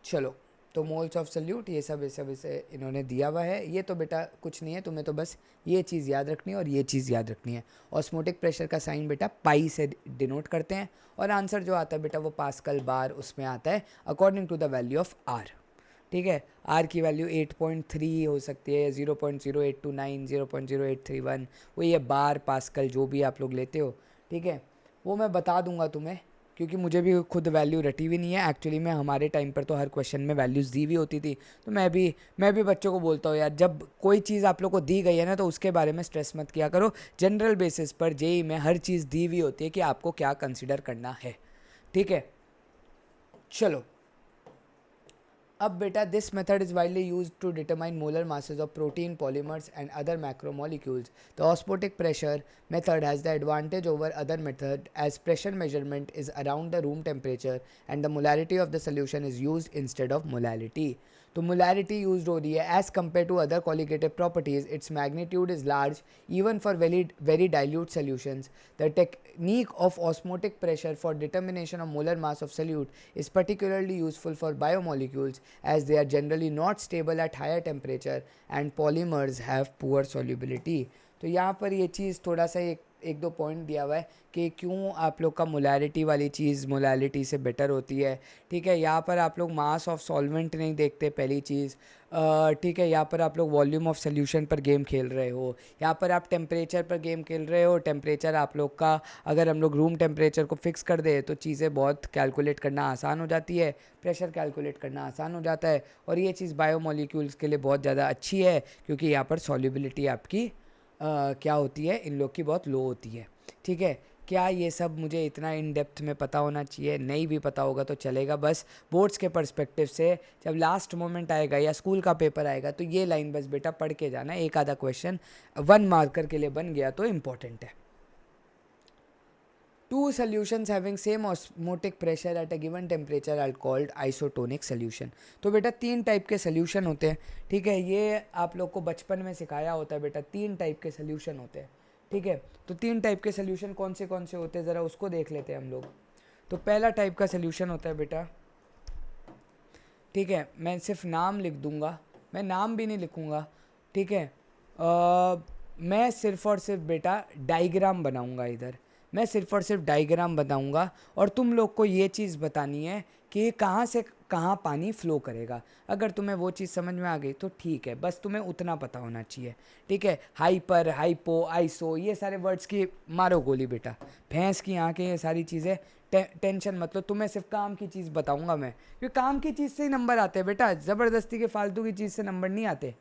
चलो, तो मोल्स ऑफ सल्यूट ये सब इसे इन्होंने दिया हुआ है। ये तो बेटा कुछ नहीं है, तुम्हें तो बस ये चीज़ याद रखनी है और ये चीज़ याद रखनी है। ऑस्मोटिक प्रेशर का साइन बेटा पाई से डिनोट करते हैं और आंसर जो आता है बेटा वो पास्कल बार उसमें आता है according to the value of R, ठीक है। आर की वैल्यू 8.3 हो सकती है, 0.0829, 0.0831, वो ये बार पास्कल जो भी आप लोग लेते हो, ठीक है, वो मैं बता दूंगा तुम्हें क्योंकि मुझे भी खुद वैल्यू रटी हुई नहीं है एक्चुअली में। हमारे टाइम पर तो हर क्वेश्चन में वैल्यूज़ दी हुई होती थी, तो मैं भी बच्चों को बोलता हूँ यार, जब कोई चीज़ आप लोग को दी गई है ना तो उसके बारे में स्ट्रेस मत किया करो। जनरल बेसिस पर जेई में हर चीज़ दी हुई होती है कि आपको क्या कंसिडर करना है, ठीक है। चलो, अब बेटा this method is widely used to determine molar masses of protein, polymers and other macromolecules. The osmotic pressure method has the advantage over other method as pressure measurement is around the room temperature and the molarity of the solution is used instead of molality. तो molarity use हो रही है as compare to other colligative properties, its magnitude is large even for very dilute solutions. The technique of osmotic pressure for determination of molar mass of solute is particularly useful for biomolecules as they are generally not stable at higher temperature and polymers have poor solubility. तो यहाँ पर ये चीज़ थोड़ा सा एक दो point दिया हुआ है कि क्यों आप लोग का मोलैरिटी वाली चीज़ मोलैलिटी से बेटर होती है, ठीक है। यहाँ पर आप लोग मास ऑफ सॉल्वेंट नहीं देखते पहली चीज़, ठीक है। यहाँ पर आप लोग वॉल्यूम ऑफ सोल्यूशन पर गेम खेल रहे हो, यहाँ पर आप टेम्परेचर पर गेम खेल रहे हो। टेम्परेचर आप लोग का अगर हम लोग रूम टेम्परेचर को फिक्स कर दे तो चीज़ें बहुत कैलकुलेट करना आसान हो जाती है, प्रेशर कैलकुलेट करना आसान हो जाता है। और ये चीज़ बायोमोलिक्यूल्स के लिए बहुत ज़्यादा अच्छी है क्योंकि यहाँ पर सॉल्युबिलिटी आपकी क्या होती है, इन लोग की बहुत लो होती है, ठीक है। क्या ये सब मुझे इतना इन डेप्थ में पता होना चाहिए? नहीं भी पता होगा तो चलेगा, बस बोर्ड्स के पर्सपेक्टिव से जब लास्ट मोमेंट आएगा या स्कूल का पेपर आएगा तो ये लाइन बस बेटा पढ़ के जाना, एक आधा क्वेश्चन 1 मार्कर के लिए बन गया तो इम्पोर्टेंट है। Two solutions having same osmotic pressure at a given temperature are called isotonic solution. तो बेटा 3 टाइप के सोल्यूशन होते हैं, ठीक है। ये आप लोग को बचपन में सिखाया होता है बेटा, 3 टाइप के सोल्यूशन होते हैं, ठीक है। तो 3 टाइप के सोल्यूशन कौन से होते हैं ज़रा उसको देख लेते हैं हम लोग। तो पहला टाइप का सोल्यूशन होता है बेटा, ठीक है, मैं सिर्फ नाम लिख दूंगा, मैं नाम भी नहीं लिखूंगा, ठीक है। मैं सिर्फ और सिर्फ बेटा डायग्राम बनाऊंगा इधर, मैं सिर्फ और सिर्फ डायग्राम बताऊंगा और तुम लोग को ये चीज़ बतानी है कि कहाँ से कहाँ पानी फ्लो करेगा। अगर तुम्हें वो चीज़ समझ में आ गई तो ठीक है, बस तुम्हें उतना पता होना चाहिए, ठीक है। हाइपर, हाइपो, आइसो, ये सारे वर्ड्स की मारो गोली बेटा, भैंस की आंखें, ये सारी चीज़ें टेंशन मतलब, तुम्हें सिर्फ काम की चीज़ बताऊंगा मैं, क्योंकि काम की चीज़ से ही नंबर आते हैं बेटा, ज़बरदस्ती के फालतू की चीज़ से नंबर नहीं आते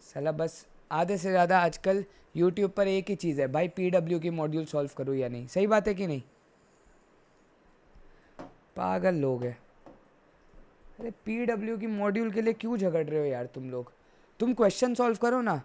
साला। बस आधे से ज़्यादा आजकल यूट्यूब पर एक ही चीज़ है भाई, पीडब्ल्यू की मॉड्यूल सॉल्व करो या नहीं, सही बात है कि नहीं? पागल लोग हैं। अरे पीडब्ल्यू की मॉड्यूल के लिए क्यों झगड़ रहे हो यार तुम लोग, तुम क्वेश्चन सॉल्व करो ना।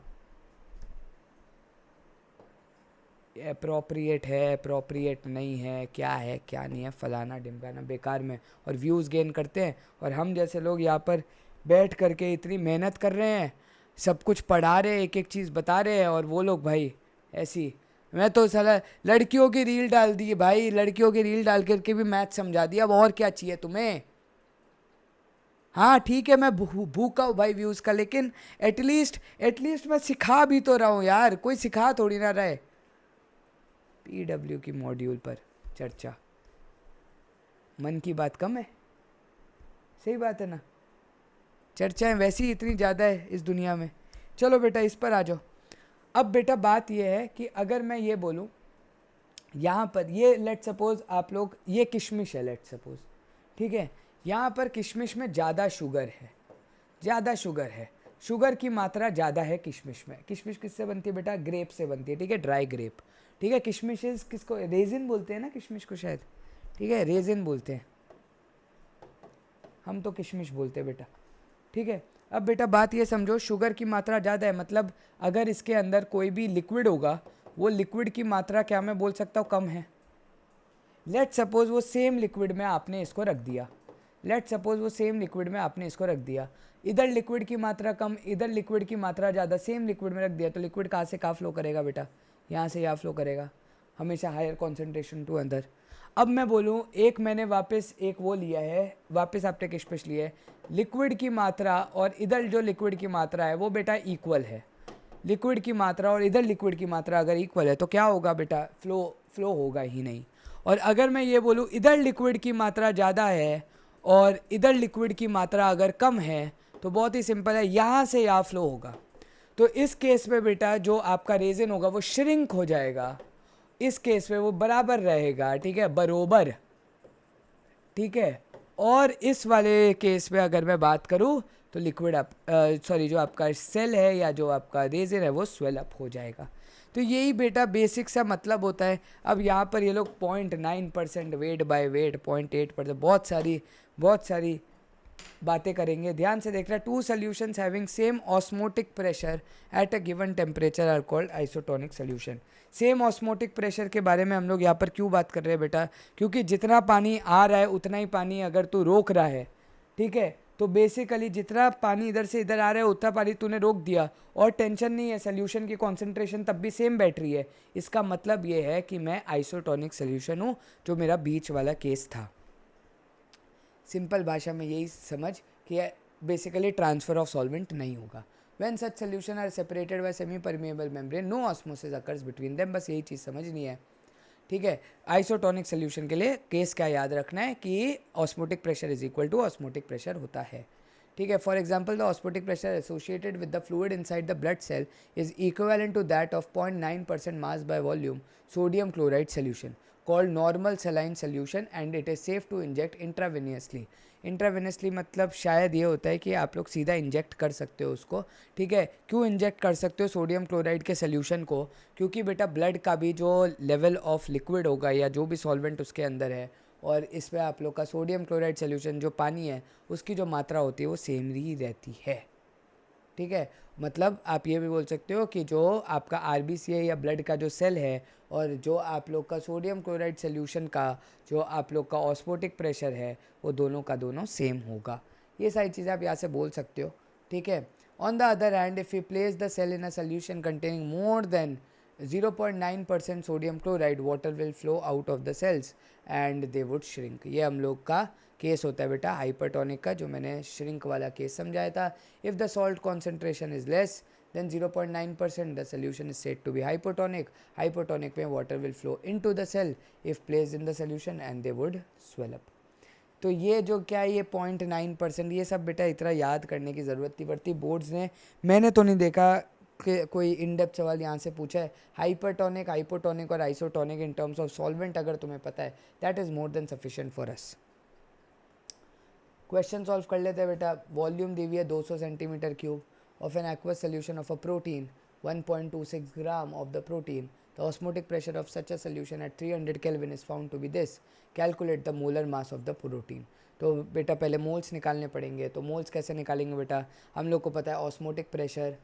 अप्रोप्रिएट है, अप्रोप्रिएट नहीं है, क्या है क्या नहीं है, फलाना ढिमकाना बेकार में, और व्यूज़ गेन करते हैं। और हम जैसे लोग यहाँ पर बैठ करके इतनी मेहनत कर रहे हैं, सब कुछ पढ़ा रहे हैं, एक एक चीज़ बता रहे हैं, और वो लोग भाई ऐसी। मैं तो साला लड़कियों की रील डाल दी भाई, लड़कियों की रील डाल करके भी मैथ समझा दिया, अब और क्या चाहिए तुम्हें? हाँ ठीक है, मैं भूखा हूँ भाई व्यूज़ का, लेकिन एटलीस्ट मैं सिखा भी तो रहा हूँ यार, कोई सिखा थोड़ी ना रहे। पीडब्ल्यू की मॉड्यूल पर चर्चा, मन की बात कम है, सही बात है ना? चर्चाएं वैसी इतनी ज़्यादा है इस दुनिया में। चलो बेटा इस पर आ जाओ। अब बेटा बात यह है कि अगर मैं ये बोलूँ यहाँ पर, ये लेट सपोज आप लोग, ये किशमिश है लेट सपोज, ठीक है। यहाँ पर किशमिश में ज़्यादा शुगर है, ज़्यादा शुगर है, शुगर की मात्रा ज़्यादा है किशमिश में। किशमिश किससे बनती है बेटा? ग्रेप से बनती है, ठीक है, ड्राई ग्रेप, ठीक है। किशमिश किसको रेजिन बोलते हैं ना, किशमिश को शायद, ठीक है, रेजिन बोलते हैं, हम तो किशमिश बोलते हैं बेटा, ठीक है। अब बेटा बात ये समझो, शुगर की मात्रा ज़्यादा है, मतलब अगर इसके अंदर कोई भी लिक्विड होगा, वो लिक्विड की मात्रा क्या मैं बोल सकता हूँ कम है। लेट सपोज वो सेम लिक्विड में आपने इसको रख दिया, लेट सपोज वो सेम लिक्विड में आपने इसको रख दिया, इधर लिक्विड की मात्रा कम, इधर लिक्विड की मात्रा ज़्यादा, सेम लिक्विड में रख दिया, तो लिक्विड कहाँ से कहाँ फ्लो करेगा बेटा? यहाँ से यहाँ फ्लो करेगा, हमेशा हायर कॉन्सेंट्रेशन टू अंदर। अब मैं बोलूँ, एक मैंने वापस एक वो लिया है, वापस आपने किशमिश लिया है, लिक्विड की मात्रा और इधर जो लिक्विड की मात्रा है वो बेटा इक्वल है। लिक्विड की मात्रा और इधर लिक्विड की मात्रा अगर इक्वल है तो क्या होगा बेटा? फ्लो होगा ही नहीं। और अगर मैं ये बोलूँ इधर लिक्विड की मात्रा ज़्यादा है और इधर लिक्विड की मात्रा अगर कम है, तो बहुत ही सिंपल है, यहाँ से यहाँ फ्लो होगा। तो इस केस में बेटा जो आपका रेजिन होगा वो श्रिंक हो जाएगा, इस केस में वो बराबर रहेगा, ठीक है, बरोबर, ठीक है। और इस वाले केस में अगर मैं बात करूँ तो लिक्विड जो आपका सेल है या जो आपका रेजिन है वो स्वेल अप हो जाएगा। तो यही बेटा बेसिक सा मतलब होता है। अब यहाँ पर ये लोग 0.9% वेट बाय वेट, 0.8%, बहुत सारी बातें करेंगे, ध्यान से देख रहा है। 2 solutions having same osmotic pressure at a given temperature are called isotonic solution. Same osmotic pressure के बारे में हम लोग यहाँ पर क्यों बात कर रहे हैं बेटा? क्योंकि जितना पानी आ रहा है उतना ही पानी अगर तू रोक रहा है, ठीक है, तो बेसिकली जितना पानी इधर से इधर आ रहा है उतना पानी तूने रोक दिया और टेंशन नहीं है, सोल्यूशन की कॉन्सेंट्रेशन तब भी सेम बैठ रही है। इसका मतलब ये है कि मैं आइसोटोनिक सोल्यूशन हूँ, जो मेरा बीच वाला केस था। सिंपल भाषा में यही समझ कि बेसिकली ट्रांसफर ऑफ सॉल्वेंट नहीं होगा। When such solution are separated by semi permeable membrane, no osmosis occurs between them, बस यही चीज़ समझनी है, ठीक है। आइसोटोनिक सोल्यूशन के लिए केस क्या याद रखना है कि osmotic pressure is equal to osmotic pressure होता है, ठीक है। For example, the osmotic pressure associated with the fluid inside the blood cell is equivalent to that of 0.9% mass by volume sodium chloride solution called normal saline solution and it is safe to inject intravenously। Intravenously मतलब शायद ये होता है कि आप लोग सीधा inject कर सकते हो उसको, ठीक है। क्यों इंजेक्ट कर सकते हो सोडियम क्लोराइड के सोल्यूशन को? क्योंकि बेटा ब्लड का भी जो लेवल ऑफ लिक्विड होगा या जो भी सॉल्वेंट उसके अंदर है, और इसमें आप लोग का सोडियम क्लोराइड सोल्यूशन जो पानी है उसकी जो मात्रा होती है वो सेम ही रहती है, ठीक है। मतलब आप ये भी बोल सकते हो कि जो आपका आरबीसी है या ब्लड का जो सेल है और जो आप लोग का सोडियम क्लोराइड सोल्यूशन का जो आप लोग का ऑस्मोटिक प्रेशर है वो दोनों का दोनों सेम होगा। ये सारी चीज़ें आप यहाँ से बोल सकते हो, ठीक है। On the other hand, if you place the cell in a solution containing more than 0.9% sodium chloride, water will flow out of the cells and they would shrink. ये हम लोग का केस होता है बेटा हाइपरटोनिक का, जो मैंने श्रिंक वाला केस समझाया था। If the salt concentration is less than 0.9%, the solution is said to be hypotonic. Hypotonic में water will flow into the cell if placed in the solution and they would swell up. तो ये जो क्या है, ये 0.9%, ये सब बेटा इतना याद करने की ज़रूरत नहीं पड़ती। बोर्ड्स ने, मैंने तो नहीं देखा कि कोई इन डेप्थ सवाल यहाँ से पूछा है। हाइपरटोनिक, हाइपोटोनिक और isotonic in terms of solvent अगर तुम्हें पता है, that is more than sufficient for us. Question solve कर लेते हैं बेटा। वॉल्यूम दी हुई है 200 centimetre cube of an aqueous solution of a protein, 1.26 gram of the protein. The osmotic pressure of such a solution at 300 kelvin is found to be this. Calculate the molar mass of the protein. तो बेटा पहले moles निकालने पड़ेंगे। तो moles कैसे निकालेंगे बेटा? हम लोग को पता है ऑस्मोटिक प्रेशर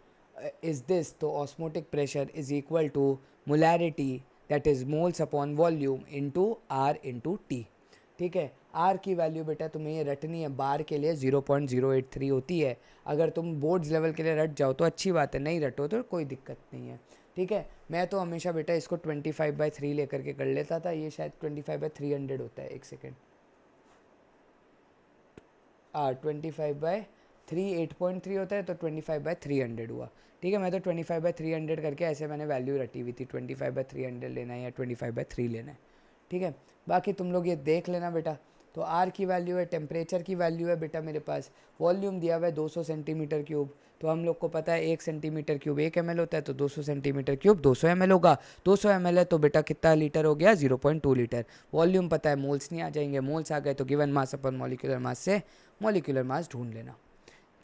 इज दिस, तो osmotic pressure is equal to molarity, that is moles upon volume into R into T, ठीक है। आर की वैल्यू बेटा तुम्हें ये रटनी है, बार के लिए 0.083 होती है। अगर तुम बोर्ड्स लेवल के लिए रट जाओ तो अच्छी बात है, नहीं रटो तो कोई दिक्कत नहीं है, ठीक है। मैं तो हमेशा बेटा इसको 25/3 लेकर के कर लेता था, ये शायद 25/300 होता है। एक सेकेंड, 25/3 8.3 होता है, तो 25/300 हुआ, ठीक है। मैं तो 25/300 करके ऐसे मैंने वैल्यू रटी हुई थी, 25/300 लेना है या 25/3 लेना है, ठीक है। बाकी तुम लोग ये देख लेना बेटा। तो आर की वैल्यू है, टेम्परेचर की वैल्यू है बेटा मेरे पास, वॉल्यूम दिया हुआ है 200 सेंटीमीटर क्यूब। तो हम लोग को पता है 1 सेंटीमीटर क्यूब 1 ml होता है, तो 200 सेंटीमीटर क्यूब 200 ml होगा। 200 ml है तो बेटा कितना लीटर हो गया? 0.2 लीटर। वॉल्यूम पता है, मोल्स नहीं आ जाएंगे, मोल्स आ गए तो गिवन मास अपन मॉलिक्यूलर मास से मॉलिक्यूलर मास ढूंढ लेना,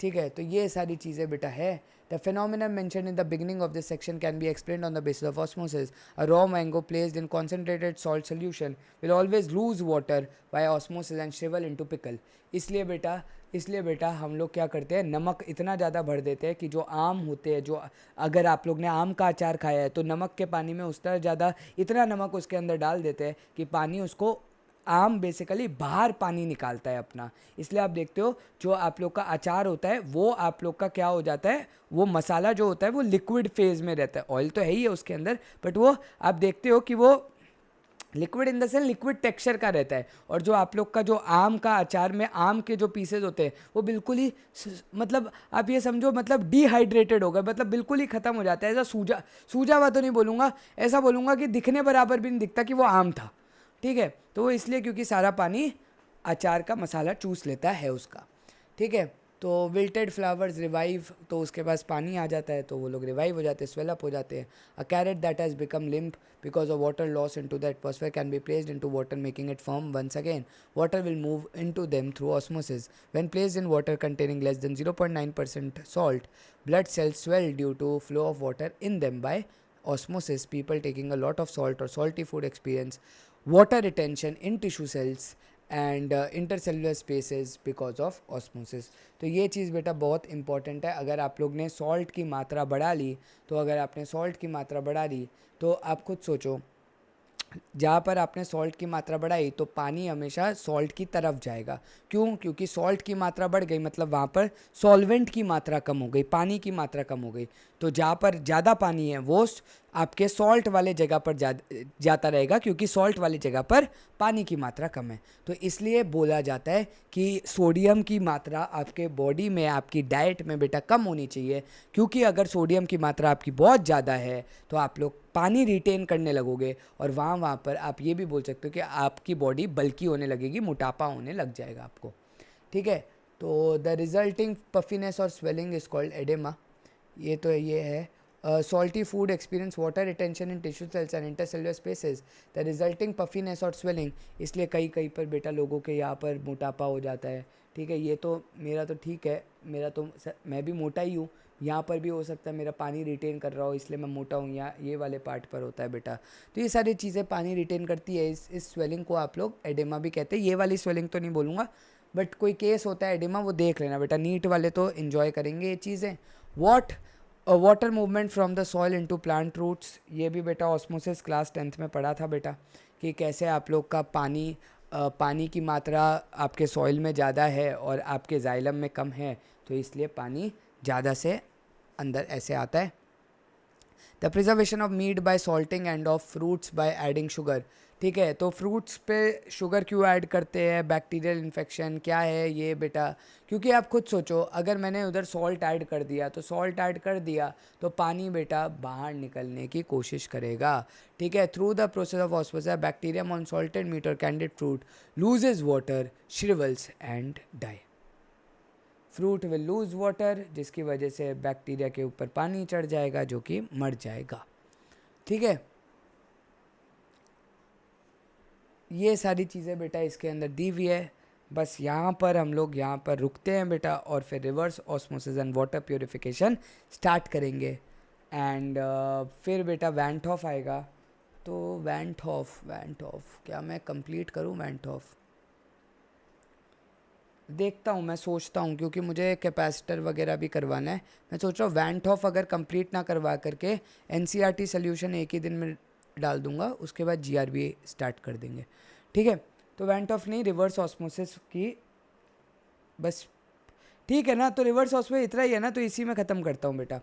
ठीक है, तो ये सारी चीज़ें बेटा है. The phenomenon mentioned in the beginning of this section can be explained on the basis of osmosis. A raw mango placed in concentrated salt solution will always lose water by osmosis and shrivel into pickle. इसलिए बेटा हम लोग क्या करते हैं, नमक इतना ज़्यादा भर देते हैं कि जो आम होते हैं, जो अगर आप लोग ने आम का अचार खाया है तो नमक के पानी में उस तरह ज़्यादा इतना नमक उसके अंदर डाल देते हैं कि पानी उसको आम बेसिकली बाहर पानी निकालता है अपना. इसलिए आप देखते हो जो आप लोग का अचार होता है वो आप लोग का क्या हो जाता है, वो मसाला जो होता है वो लिक्विड फेज में रहता है. ऑयल तो है ही है उसके अंदर, बट वो आप देखते हो कि वो liquid in the sense liquid texture का रहता है. और जो आप लोग का जो आम का अचार में आम के जो पीसेज होते हैं वो बिल्कुल ही मतलब आप ये समझो मतलब डिहाइड्रेटेड हो गए, मतलब बिल्कुल ही ख़त्म हो जाता है. ऐसा सूजा हुआ तो नहीं बोलूँगा, ऐसा बोलूँगा कि दिखने बराबर भी नहीं दिखता कि वो आम था. ठीक है, तो वो इसलिए क्योंकि सारा पानी अचार का मसाला चूस लेता है उसका. ठीक है, तो विल्टेड फ्लावर्स रिवाइव, तो उसके पास पानी आ जाता है तो वो लोग रिवाइव हो जाते हैं, स्वेलअप हो जाते हैं. A carrot that has become limp because of water loss into the atmosphere can be placed into water making it firm once again. Water will move into them through osmosis. When placed in water containing less than 0.9% salt, blood cells swell due to flow of water in them by osmosis. People taking a lot of salt or salty food experience water retention in tissue cells and intercellular spaces because of osmosis. तो ये चीज़ बेटा बहुत important है. अगर आप लोग ने salt की मात्रा बढ़ा ली, तो अगर आपने सॉल्ट की मात्रा बढ़ा ली तो आप खुद सोचो, जहाँ पर आपने सॉल्ट की मात्रा बढ़ाई तो पानी हमेशा सॉल्ट की तरफ जाएगा. क्यों? क्योंकि सॉल्ट की मात्रा बढ़ गई मतलब वहाँ पर सॉल्वेंट की मात्रा कम हो गई, पानी की मात्रा कम हो गई. तो जहाँ पर ज़्यादा पानी है वो आपके सॉल्ट वाले जगह पर जाता रहेगा, क्योंकि सॉल्ट वाली जगह पर पानी की मात्रा कम है. तो इसलिए बोला जाता है कि सोडियम की मात्रा आपके बॉडी में, आपकी डाइट में बेटा कम होनी चाहिए. क्योंकि अगर सोडियम की मात्रा आपकी बहुत ज़्यादा है तो आप लोग पानी रिटेन करने लगोगे और वहाँ पर आप ये भी बोल सकते हो कि आपकी बॉडी बल्की होने लगेगी, मोटापा होने लग जाएगा आपको. ठीक है, तो द रिजल्टिंग पफिनेस और स्वेलिंग इज कॉल्ड एडेमा. ये तो ये है. Salty food experience water retention in tissue cells and intercellular spaces. The resulting puffiness और swelling. इसलिए कई पर बेटा लोगों के यहाँ पर मोटापा हो जाता है. ठीक है, ये तो मेरा तो ठीक है, मेरा तो मैं भी मोटा ही हूँ. यहाँ पर भी हो सकता है मेरा पानी रिटेन कर रहा हो इसलिए मैं मोटा हूँ, या ये वाले पार्ट पर होता है बेटा. तो ये सारी चीज़ें पानी रिटेन करती है. इस स्वेलिंग को आप लोग एडेमा भी कहते हैं. ये वाली स्वेलिंग तो नहीं बोलूँगा, बट कोई केस होता है एडेमा वो देख लेना बेटा. नीट वाले तो इन्जॉय करेंगे ये चीज़ें. Water movement from the soil into plant roots. ये भी बेटा ऑस्मोसिस क्लास 10th में पढ़ा था बेटा, कि कैसे आप लोग का पानी की मात्रा आपके सॉइल में ज़्यादा है और आपके जाइलम में कम है, तो इसलिए पानी ज़्यादा से अंदर ऐसे आता है. The preservation of meat by salting and of fruits by adding sugar. ठीक है, तो फ्रूट्स पे शुगर क्यों ऐड करते हैं? बैक्टीरियल इन्फेक्शन क्या है ये बेटा? क्योंकि आप खुद सोचो, अगर मैंने उधर सॉल्ट ऐड कर दिया तो पानी बेटा बाहर निकलने की कोशिश करेगा. ठीक है, through the process of osmosis bacterium on salted meat or candied fruit loses water, shrivels and die. Fruit will lose water, जिसकी वजह से बैक्टीरिया के ऊपर पानी चढ़ जाएगा जो कि मर जाएगा. ठीक है, ये सारी चीज़ें बेटा इसके अंदर दी हुई है. बस यहाँ पर हम लोग यहाँ पर रुकते हैं बेटा और फिर reverse osmosis and water purification start करेंगे. एंड फिर बेटा वैंट हॉफ आएगा. तो वैंट हॉफ क्या मैं कंप्लीट करूँ? वैंट हॉफ देखता हूँ, मैं सोचता हूँ, क्योंकि मुझे कैपेसिटर वगैरह भी करवाना है. मैं सोच रहा हूँ वैंट हॉफ अगर कंप्लीट ना करवा करके एनसीईआरटी सोल्यूशन एक ही दिन में डाल दूंगा, उसके बाद जीआरबी स्टार्ट कर देंगे. ठीक है, तो वैंट ऑफ नहीं, रिवर्स ऑस्मोसिस की बस. ठीक है ना, तो रिवर्स ऑस्मोसिस इतना ही है ना, तो इसी में ख़त्म करता हूँ बेटा.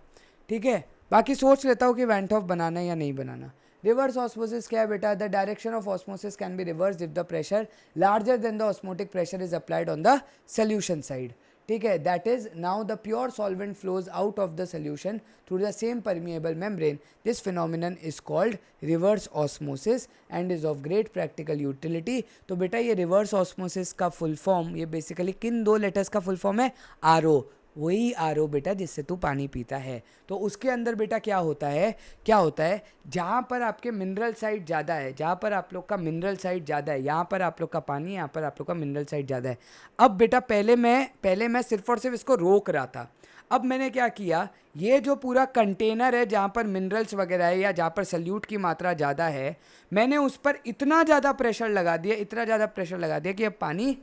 ठीक है, बाकी सोच लेता हूँ कि वैंट ऑफ बनाना है या नहीं बनाना. रिवर्स ऑस्मोसिस क्या है बेटा? The direction of osmosis can be reverse if the pressure larger than the osmotic pressure is applied on the solution side. ठीक है, that is now the pure solvent flows out of the solution through the same permeable membrane. This phenomenon is called reverse osmosis and is of great practical utility. तो बेटा ये reverse osmosis का full form, ये basically किन दो letters का full form है? RO, वही आरओ बेटा जिससे तू पानी पीता है। तो उसके अंदर बेटा क्या होता है, क्या होता है, जहाँ पर आपके मिनरल साइड ज़्यादा है, जहाँ पर आप लोग का मिनरल साइड ज़्यादा है, यहाँ पर आप लोग का पानी, यहाँ पर आप लोग का मिनरल साइड ज़्यादा है। अब बेटा पहले मैं सिर्फ और सिर्फ इसको रोक रहा था। अब मैंने क्या किया, ये जो पूरा कंटेनर है जहाँ पर मिनरल्स वगैरह है या जहाँ पर सल्यूट की मात्रा ज़्यादा है, मैंने उस पर इतना ज़्यादा प्रेशर लगा दिया, इतना ज़्यादा प्रेशर लगा दिया कि अब पानी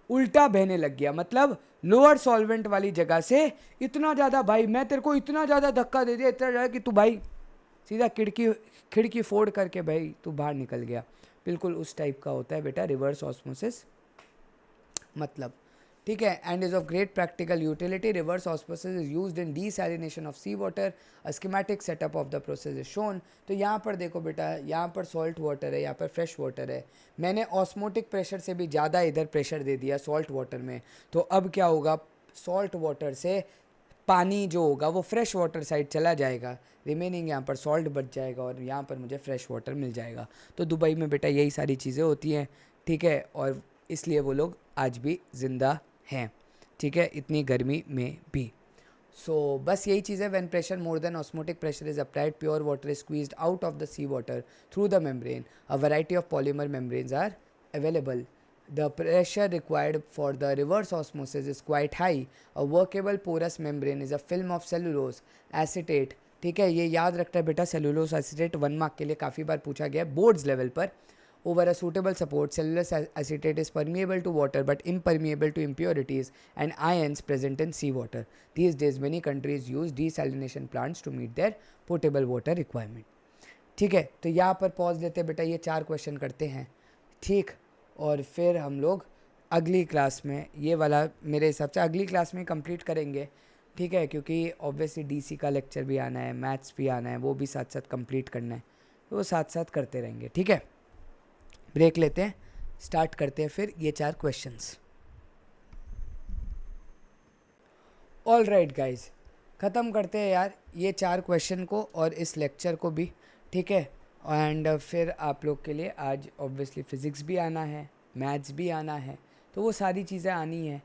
उल्टा बहने लग गया। मतलब लोअर सॉल्वेंट वाली जगह से इतना ज़्यादा, भाई मैं तेरे को इतना ज़्यादा धक्का दे दिया, इतना ज़्यादा कि तू भाई सीधा खिड़की खिड़की फोड़ करके भाई तू बाहर निकल गया। बिल्कुल उस टाइप का होता है बेटा रिवर्स ऑस्मोसिस मतलब। ठीक है, and is of great practical utility. Reverse osmosis is used in desalination of sea water. A schematic setup of the process is shown. तो यहाँ पर देखो बेटा, यहाँ पर सॉल्ट वाटर है, यहाँ पर फ्रेश वाटर है। मैंने ऑस्मोटिक प्रेशर से भी ज़्यादा इधर प्रेशर दे दिया सॉल्ट वाटर में। तो अब क्या होगा, सॉल्ट वाटर से पानी जो होगा वो फ्रेश वाटर साइड चला जाएगा, रिमेनिंग यहाँ पर सॉल्ट बच जाएगा और यहाँ पर मुझे फ्रेश वाटर मिल जाएगा। तो दुबई में बेटा यही सारी चीज़ें होती हैं। ठीक है, और इसलिए वो लोग आज भी ज़िंदा हैं। ठीक है, इतनी गर्मी में भी। सो बस यही चीज़ है। When pressure more than osmotic pressure is applied, pure water is squeezed out of the sea water through the membrane. A variety of polymer membranes are available. The pressure required for the reverse osmosis is quite high. A workable porous membrane is a film of cellulose acetate. ठीक है, ये याद रखना है बेटा, cellulose acetate 1 mark के लिए काफ़ी बार पूछा गया बोर्ड्स लेवल पर। Over a suitable support, cellulose acetate is permeable to water but impermeable to impurities and ions present in seawater. These days, many countries use desalination plants to meet their potable water requirement. ठीक है, तो यहाँ पर pause लेते हैं बेटा, ये 4 question करते हैं। ठीक, और फिर हम लोग अगली क्लास में ये वाला मेरे हिसाब से अगली क्लास में कंप्लीट करेंगे। ठीक है, क्योंकि ऑब्वियसली डीसी का लेक्चर भी आना है, मैथ्स भी आना है, वो भी साथ साथ कंप्लीट करना है, तो वो साथ साथ करते रहेंगे। ठीक है, ब्रेक लेते हैं, स्टार्ट करते हैं फिर ये 4 क्वेश्चंस। ऑल राइट गाइज, ख़त्म करते हैं यार ये 4 क्वेश्चन को और इस लेक्चर को भी। ठीक है, एंड फिर आप लोग के लिए आज ऑब्वियसली फ़िज़िक्स भी आना है, मैथ्स भी आना है, तो वो सारी चीज़ें आनी है।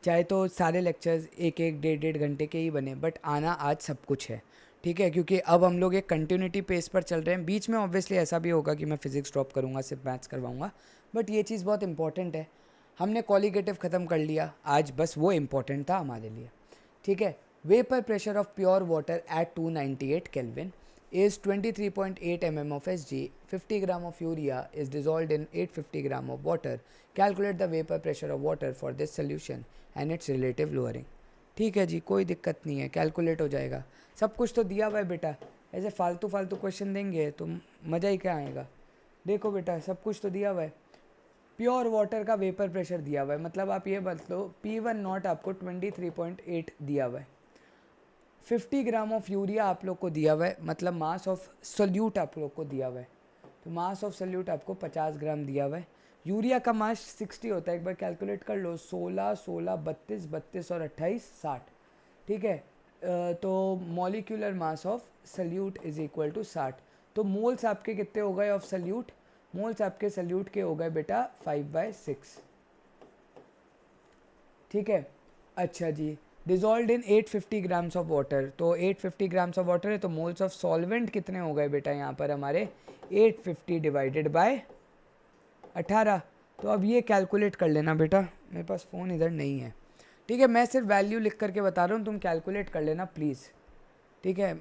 चाहे तो सारे लेक्चर्स 1-1, 1.5 घंटे के ही बने, बट आना आज सब कुछ है। ठीक है, क्योंकि अब हम लोग एक कंटिन्यूटी पेस पर चल रहे हैं। बीच में ऑब्वियसली ऐसा भी होगा कि मैं फ़िज़िक्स ड्रॉप करूँगा, सिर्फ मैथ्स करवाऊँगा, बट ये चीज़ बहुत इंपॉर्टेंट है। हमने कॉलिगेटिव ख़त्म कर लिया आज, बस वो इम्पॉर्टेंट था हमारे लिए। ठीक है, vapour pressure of pure water at 298 Kelvin is 23.8 mm of Hg. 50 gram of urea is dissolved in 850 gram of water. Calculate the vapor pressure of water for this solution and its relative lowering. ठीक है जी, कोई दिक्कत नहीं है, calculate हो जाएगा। सब कुछ तो दिया हुआ है बेटा, ऐसे फालतू फालतू क्वेश्चन देंगे तो मज़ा ही क्या आएगा। देखो बेटा, सब कुछ तो दिया हुआ है। प्योर वाटर का वेपर प्रेशर दिया हुआ है, मतलब आप ये बता लो P1 नॉट आपको 23.8 दिया हुआ है। 50 ग्राम ऑफ यूरिया आप लोग को दिया हुआ है, मतलब मास ऑफ सोल्यूट आप लोग को दिया हुआ है। तो मास ऑफ सोल्यूट आपको 50 ग्राम दिया हुआ है। यूरिया का मास 60 होता है, एक बार कैलकुलेट कर लो, 16, 16, 32, 32 और 28, 60। ठीक है, तो molecular mass of solute is equal to 60। तो मोल्स आपके कितने हो गए ऑफ सोल्यूट, मोल्स आपके सोल्यूट के हो गए बेटा 5/6। ठीक है, अच्छा जी, dissolve in 850 grams of water. तो 850 ग्राम्स ऑफ वाटर है, तो मोल्स ऑफ सॉल्वेंट कितने हो गए बेटा यहाँ पर हमारे, 850 डिवाइडेड बाय 18। तो अब ये कैलकुलेट कर लेना बेटा, मेरे पास फ़ोन इधर नहीं है। ठीक है, मैं सिर्फ वैल्यू लिख करके बता रहा हूँ, तुम कैलकुलेट कर लेना प्लीज़। ठीक है,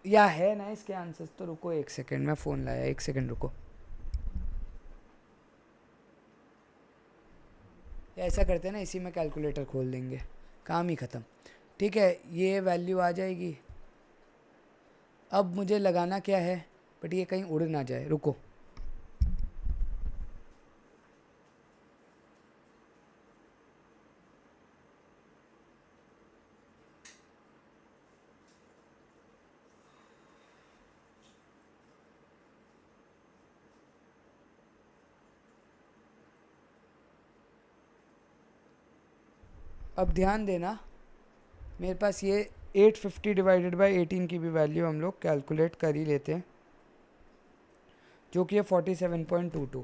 या है ना इसके आंसर्स, तो रुको 1 सेकेंड, मैं फ़ोन लाया, 1 सेकेंड रुको। ऐसा करते हैं ना, इसी में कैलकुलेटर खोल देंगे, काम ही ख़त्म। ठीक है, ये वैल्यू आ जाएगी। अब मुझे लगाना क्या है, बट ये कहीं उड़ ना जाए, रुको। अब ध्यान देना, मेरे पास ये 850 डिवाइडेड बाई 18 की भी वैल्यू हम लोग कैलकुलेट कर ही लेते हैं, जो कि है 47.22।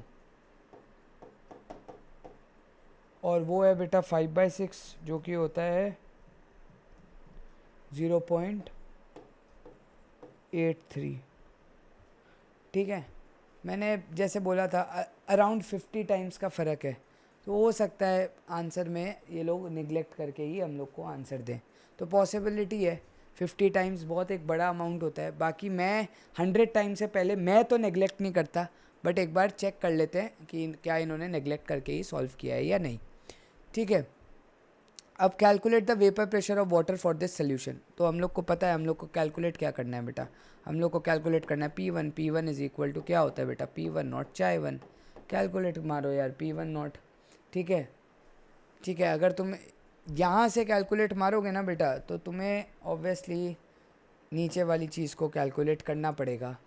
और वो है बेटा 5/6 जो कि होता है 0.83। ठीक है, मैंने जैसे बोला था अराउंड 50 टाइम्स का फ़र्क है, तो हो सकता है आंसर में ये लोग निगलेक्ट करके ही हम लोग को आंसर दें, तो पॉसिबिलिटी है। 50 टाइम्स बहुत एक बड़ा अमाउंट होता है। बाकी मैं 100 टाइम से पहले मैं तो नेगलेक्ट नहीं करता, बट एक बार चेक कर लेते हैं कि क्या इन्होंने नेगलेक्ट करके ही सॉल्व किया है या नहीं। ठीक है, अब calculate the vapour pressure of water for this solution. तो हम लोग को पता है हम लोग को कैलकुलेट क्या करना है बेटा, हम लोग को कैलकुलेट करना है P1 इज इक्वल टू क्या होता है बेटा, P1 नॉट चाय 1। कैलकुलेट मारो यार P1 नॉट। ठीक है, ठीक है, अगर तुम यहाँ से कैलकुलेट मारोगे ना बेटा तो तुम्हें ऑब्वियसली नीचे वाली चीज़ को कैलकुलेट करना पड़ेगा,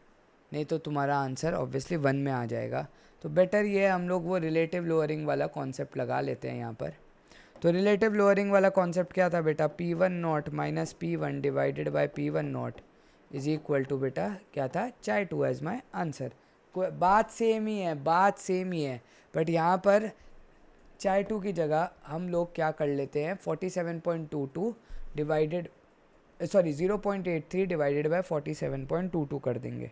नहीं तो तुम्हारा आंसर ऑब्वियसली 1 में आ जाएगा। तो बेटर ये हम लोग वो रिलेटिव लोअरिंग वाला कॉन्सेप्ट लगा लेते हैं यहाँ पर। तो रिलेटिव लोअरिंग वाला कॉन्सेप्ट क्या था बेटा, P1 not minus P1 divided by P1 not is equal to बेटा क्या था, चाय 2 एज माई आंसर। बात सेम ही है, बात सेम ही है, बट यहाँ पर चाय 2 की जगह हम लोग क्या कर लेते हैं 47.22 डिवाइडेड 0.83 डिवाइडेड बाय 47.22 कर देंगे।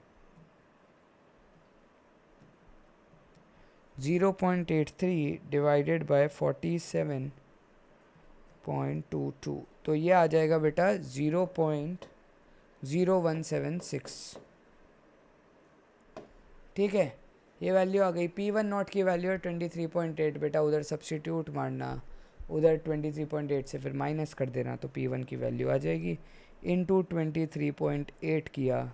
0.83 डिवाइडेड बाय 47.22, तो ये आ जाएगा बेटा 0.0176। ठीक है, ये वैल्यू आ गई। P1 नॉट की वैल्यू है 23.8 बेटा, उधर सब्स्टिट्यूट मारना, उधर 23.8 से फिर माइनस कर देना, तो P1 की वैल्यू आ जाएगी इंटू 23.8 किया।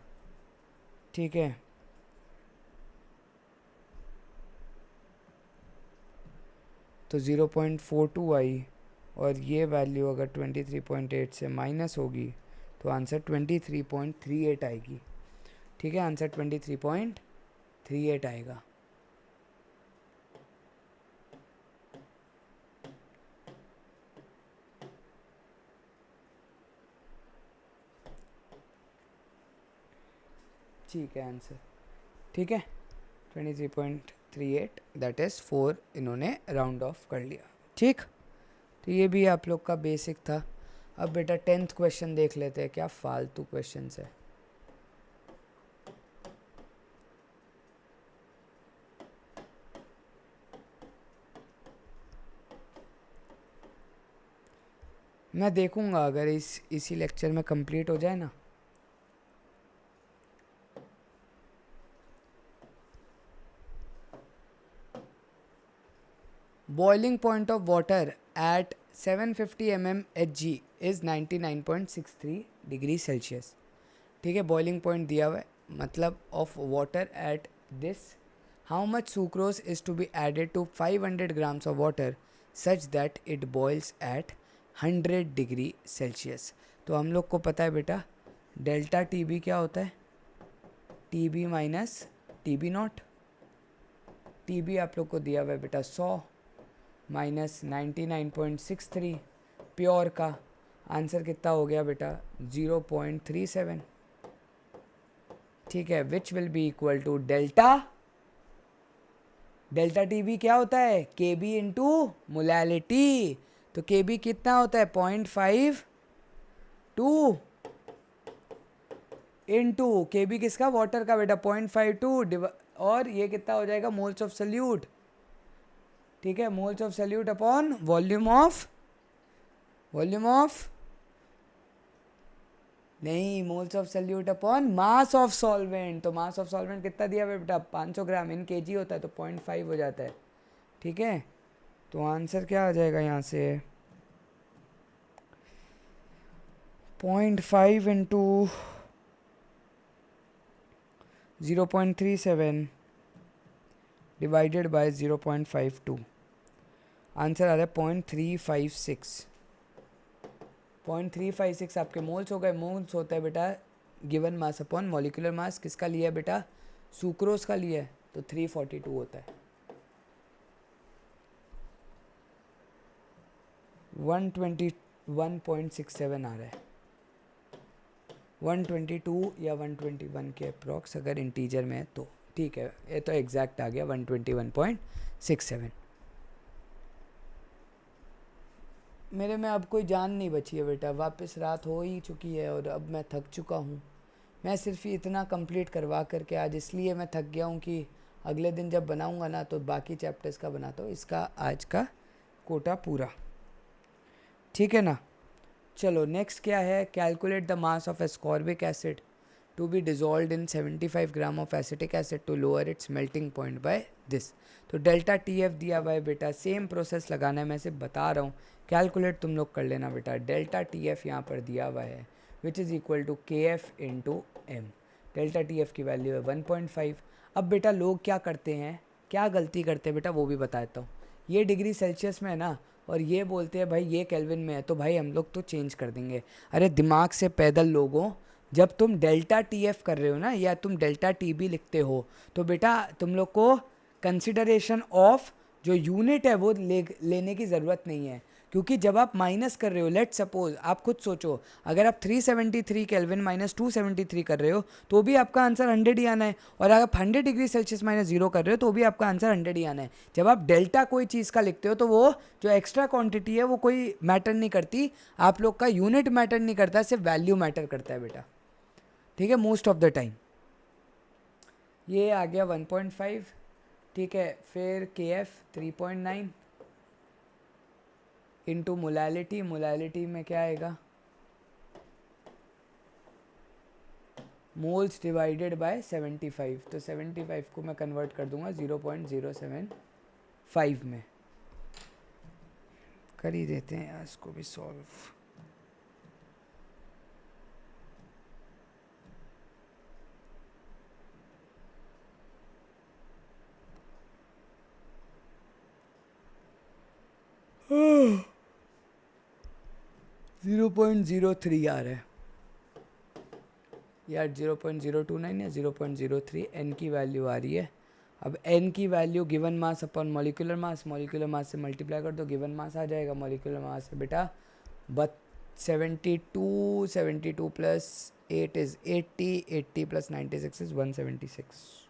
ठीक है, तो 0.42 आई, और ये वैल्यू अगर 23.8 से माइनस होगी तो आंसर 23.38 आएगी। ठीक है, आंसर 23.38 आएगा। ठीक है आंसर, ठीक है 23.38 दैट इज़ 4 इन्होंने राउंड ऑफ कर लिया। ठीक, तो ये भी आप लोग का बेसिक था। अब बेटा 10th क्वेश्चन देख लेते हैं, क्या फालतू क्वेश्चन है। मैं देखूंगा अगर इसी लेक्चर में कंप्लीट हो जाए ना। Boiling point of water at 750 mm Hg is 99.63 degree Celsius. ठीक है, बॉइलिंग पॉइंट दिया हुआ है, मतलब of water at this, how much sucrose is to be added to 500 grams of water such that it boils at 100 degree Celsius. तो हम लोग को पता है बेटा डेल्टा टी बी क्या होता है, T B minus T B naught. T B आप लोग को दिया हुआ है बेटा 100 माइनस 99.63, प्योर का आंसर कितना हो गया बेटा 0.37। ठीक है, which will be equal to delta T B क्या होता है, के बी इंटू मोलैलिटी। तो के बी कितना होता है 0.52 इंटू के बी किसका, वाटर का बेटा 0.52, और ये कितना हो जाएगा मोल्स ऑफ सल्यूट। ठीक है, moles of solute upon volume of नहीं, moles of solute upon mass of solvent. तो मास ऑफ सॉल्वेंट कितना दिया बेटा 500 ग्राम, इन केजी होता है तो 0.5 हो जाता है। ठीक है, तो आंसर क्या आ जाएगा यहाँ से 0.5 इंटू 0.37 डिवाइडेड बाय 0.52, आंसर आ रहा है 0.356। 0.356 आपके मोल्स हो गए। मोल्स होता है बेटा गिवन मास अपॉन मॉलिक्यूलर मास, किसका लिया है बेटा, सुक्रोज का लिया है, तो 342 होता है। 121.67 आ रहा है, 122 या 121 के अप्रॉक्स अगर इंटीजर में है तो। ठीक है, ये तो एग्जैक्ट आ गया 121.67। मेरे में अब कोई जान नहीं बची है बेटा, वापस रात हो ही चुकी है और अब मैं थक चुका हूँ। मैं सिर्फ ही इतना कंप्लीट करवा करके आज इसलिए मैं थक गया हूँ कि अगले दिन जब बनाऊँगा ना तो बाकी चैप्टर्स का बनाता हूँ, इसका आज का कोटा पूरा, ठीक है ना। चलो नेक्स्ट क्या है, calculate the mass of ascorbic acid to be dissolve in 75 gram of acetic acid to lower its melting point by this. तो डेल्टा टी एफ दिया हुआ है बेटा, सेम प्रोसेस लगाना है, मैं सिर्फ बता रहा हूँ, कैलकुलेट तुम लोग कर लेना बेटा। डेल्टा टी एफ यहाँ पर दिया हुआ है which is equal to K F into M. Delta T F की वैल्यू है 1.5। अब बेटा लोग क्या करते हैं, क्या गलती करते हैं बेटा, वो भी बताता हूँ। ये डिग्री सेल्सियस में है ना, और ये बोलते हैं भाई ये केल्विन में है, तो भाई हम लोग तो चेंज कर देंगे। अरे दिमाग से पैदल लोगों, जब तुम डेल्टा टी एफ कर रहे हो ना या तुम डेल्टा टी बी लिखते हो तो बेटा तुम लोग को कंसिडरेशन ऑफ जो यूनिट है वो लेने की ज़रूरत नहीं है, क्योंकि जब आप माइनस कर रहे हो, लेट सपोज आप खुद सोचो, अगर आप 373 केल्विन माइनस 273 कर रहे हो तो भी आपका आंसर 100 ही आना है, और अगर आप 100 डिग्री सेल्सियस माइनस 0 कर रहे हो तो भी आपका आंसर 100 ही आना है। जब आप डेल्टा कोई चीज़ का लिखते हो तो वो जो एक्स्ट्रा क्वांटिटी है वो कोई मैटर नहीं करती, आप लोग का यूनिट मैटर नहीं करता, सिर्फ वैल्यू मैटर करता है बेटा, ठीक है, मोस्ट ऑफ द टाइम। ये आ गया 1.5, ठीक है। फिर के एफ 3.9 इंटू मोलैलिटी, मोलैलिटी में क्या आएगा, मोल्स डिवाइडेड बाय 75, तो 75 को मैं कन्वर्ट कर दूंगा 0.075 में। कर ही देते हैं यार इसको भी सॉल्व। जीरो 0.03 आ रहा है यार, 0.029 या 0.03 एन की वैल्यू आ रही है। अब एन की value given mass upon molecular मास, मॉलिक्यूलर मास से मल्टीप्लाई कर दो, गिवन मास आ जाएगा। मॉलिक्यूलर मास है बेटा 72, 72 प्लस 8 इज़ 80, 80 प्लस 96 इज़ 176,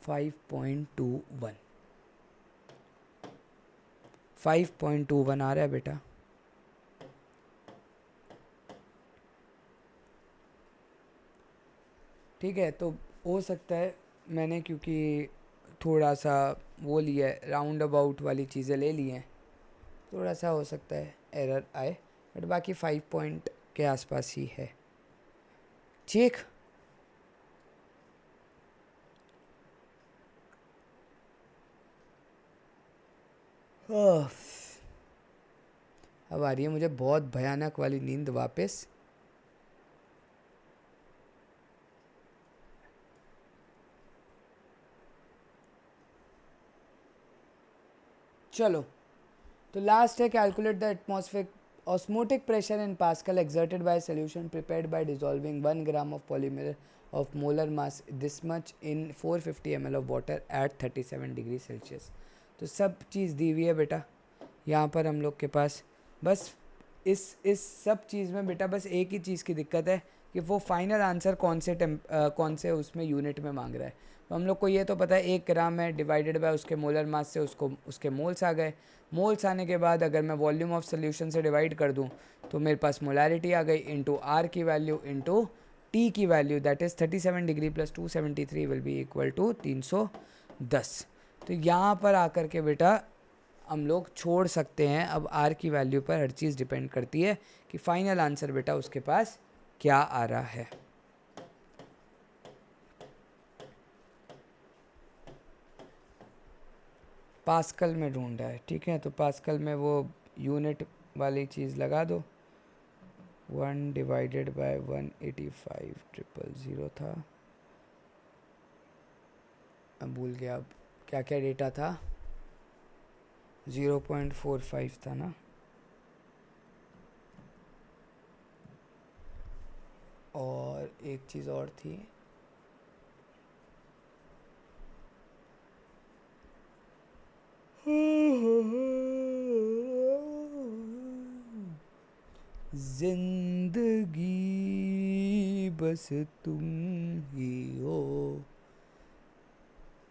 5.21, 5.21 आ रहा है बेटा। ठीक है, तो हो सकता है मैंने क्योंकि थोड़ा सा वो लिया है, राउंड अबाउट वाली चीज़ें ले ली हैं, थोड़ा सा हो सकता है एरर आए, बट बाकी 5 पॉइंट के आसपास ही है, ठीक। अब आ रही है मुझे बहुत भयानक वाली नींद वापस। चलो, तो लास्ट है calculate the atmospheric osmotic pressure in pascal exerted by solution prepared by dissolving 1 gram of polymer of molar mass this much in 450 ml of water eight 37 degree Celsius. तो सब चीज़ दी हुई है बेटा यहाँ पर हम लोग के पास। बस इस सब चीज़ में बेटा बस एक ही चीज़ की दिक्कत है कि वो फाइनल आंसर कौन से उसमें यूनिट में मांग रहा है। तो हम लोग को ये तो पता है 1 ग्राम है, डिवाइडेड बाय उसके मोलर मास से उसको उसके मोल्स आ गए। मोल्स आने के बाद अगर मैं वॉल्यूम ऑफ सोल्यूशन से डिवाइड कर दूं तो मेरे पास मोलारिटी आ गई इंटू आर की वैल्यू इंटू टी की value, that is 37 degree plus 273 will be equal to 310। तो यहाँ पर आकर के बेटा हम लोग छोड़ सकते हैं। अब आर की वैल्यू पर हर चीज़ डिपेंड करती है कि फाइनल आंसर बेटा उसके पास क्या आ रहा है। पास्कल में ढूंढा है, ठीक है, तो पास्कल में वो यूनिट वाली चीज़ लगा दो, 1 डिवाइडेड बाय 185,000 था, अब भूल गया अब क्या क्या डेटा था, 0.45 था ना, और एक चीज़ और थी, जिंदगी बस तुम ही हो,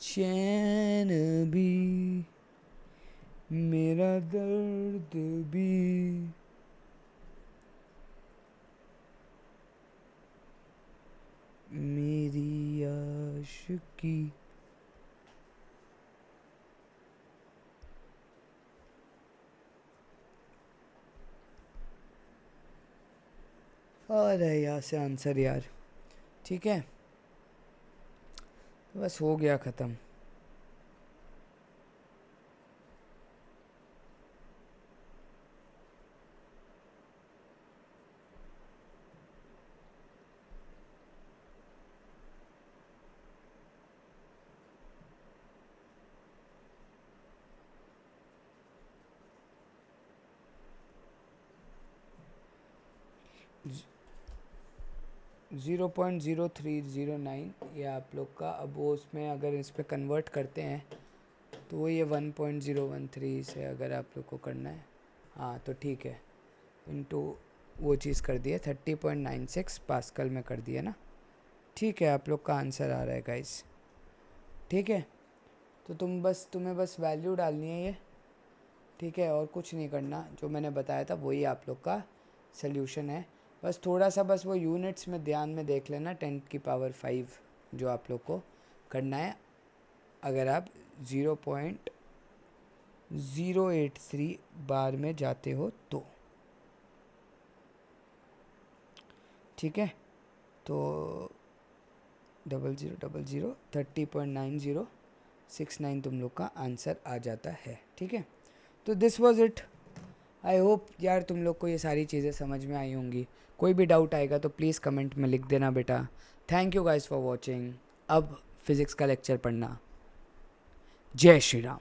चैन भी मेरा दर्द भी मेरी आशिकी। आ रहा है यहाँ से आंसर यार। ठीक है, बस हो गया ख़त्म। ज- 0.0309 ये आप लोग का। अब वो उसमें अगर इस पे कन्वर्ट करते हैं तो वो ये 1.013 से अगर आप लोग को करना है, हाँ तो ठीक है, इनटू वो चीज़ कर दिया 30.96 पास्कल में कर दिया ना। ठीक है, आप लोग का आंसर आ रहा है गाइस। ठीक है, तो तुम्हें बस वैल्यू डालनी है ये। ठीक है, और कुछ नहीं करना, जो मैंने बताया था वही आप लोग का सल्यूशन है। बस थोड़ा सा बस वो यूनिट्स में ध्यान में देख लेना, 10⁵ जो आप लोग को करना है अगर आप 0.083 बार में जाते हो तो। ठीक है, तो 0000 30.9069 तुम लोग का आंसर आ जाता है। ठीक है, तो this was it. I hope यार तुम लोग को ये सारी चीज़ें समझ में आई होंगी। कोई भी डाउट आएगा तो प्लीज़ कमेंट में लिख देना बेटा। Thank you guys for watching. अब फिज़िक्स का लेक्चर पढ़ना। जय श्री राम।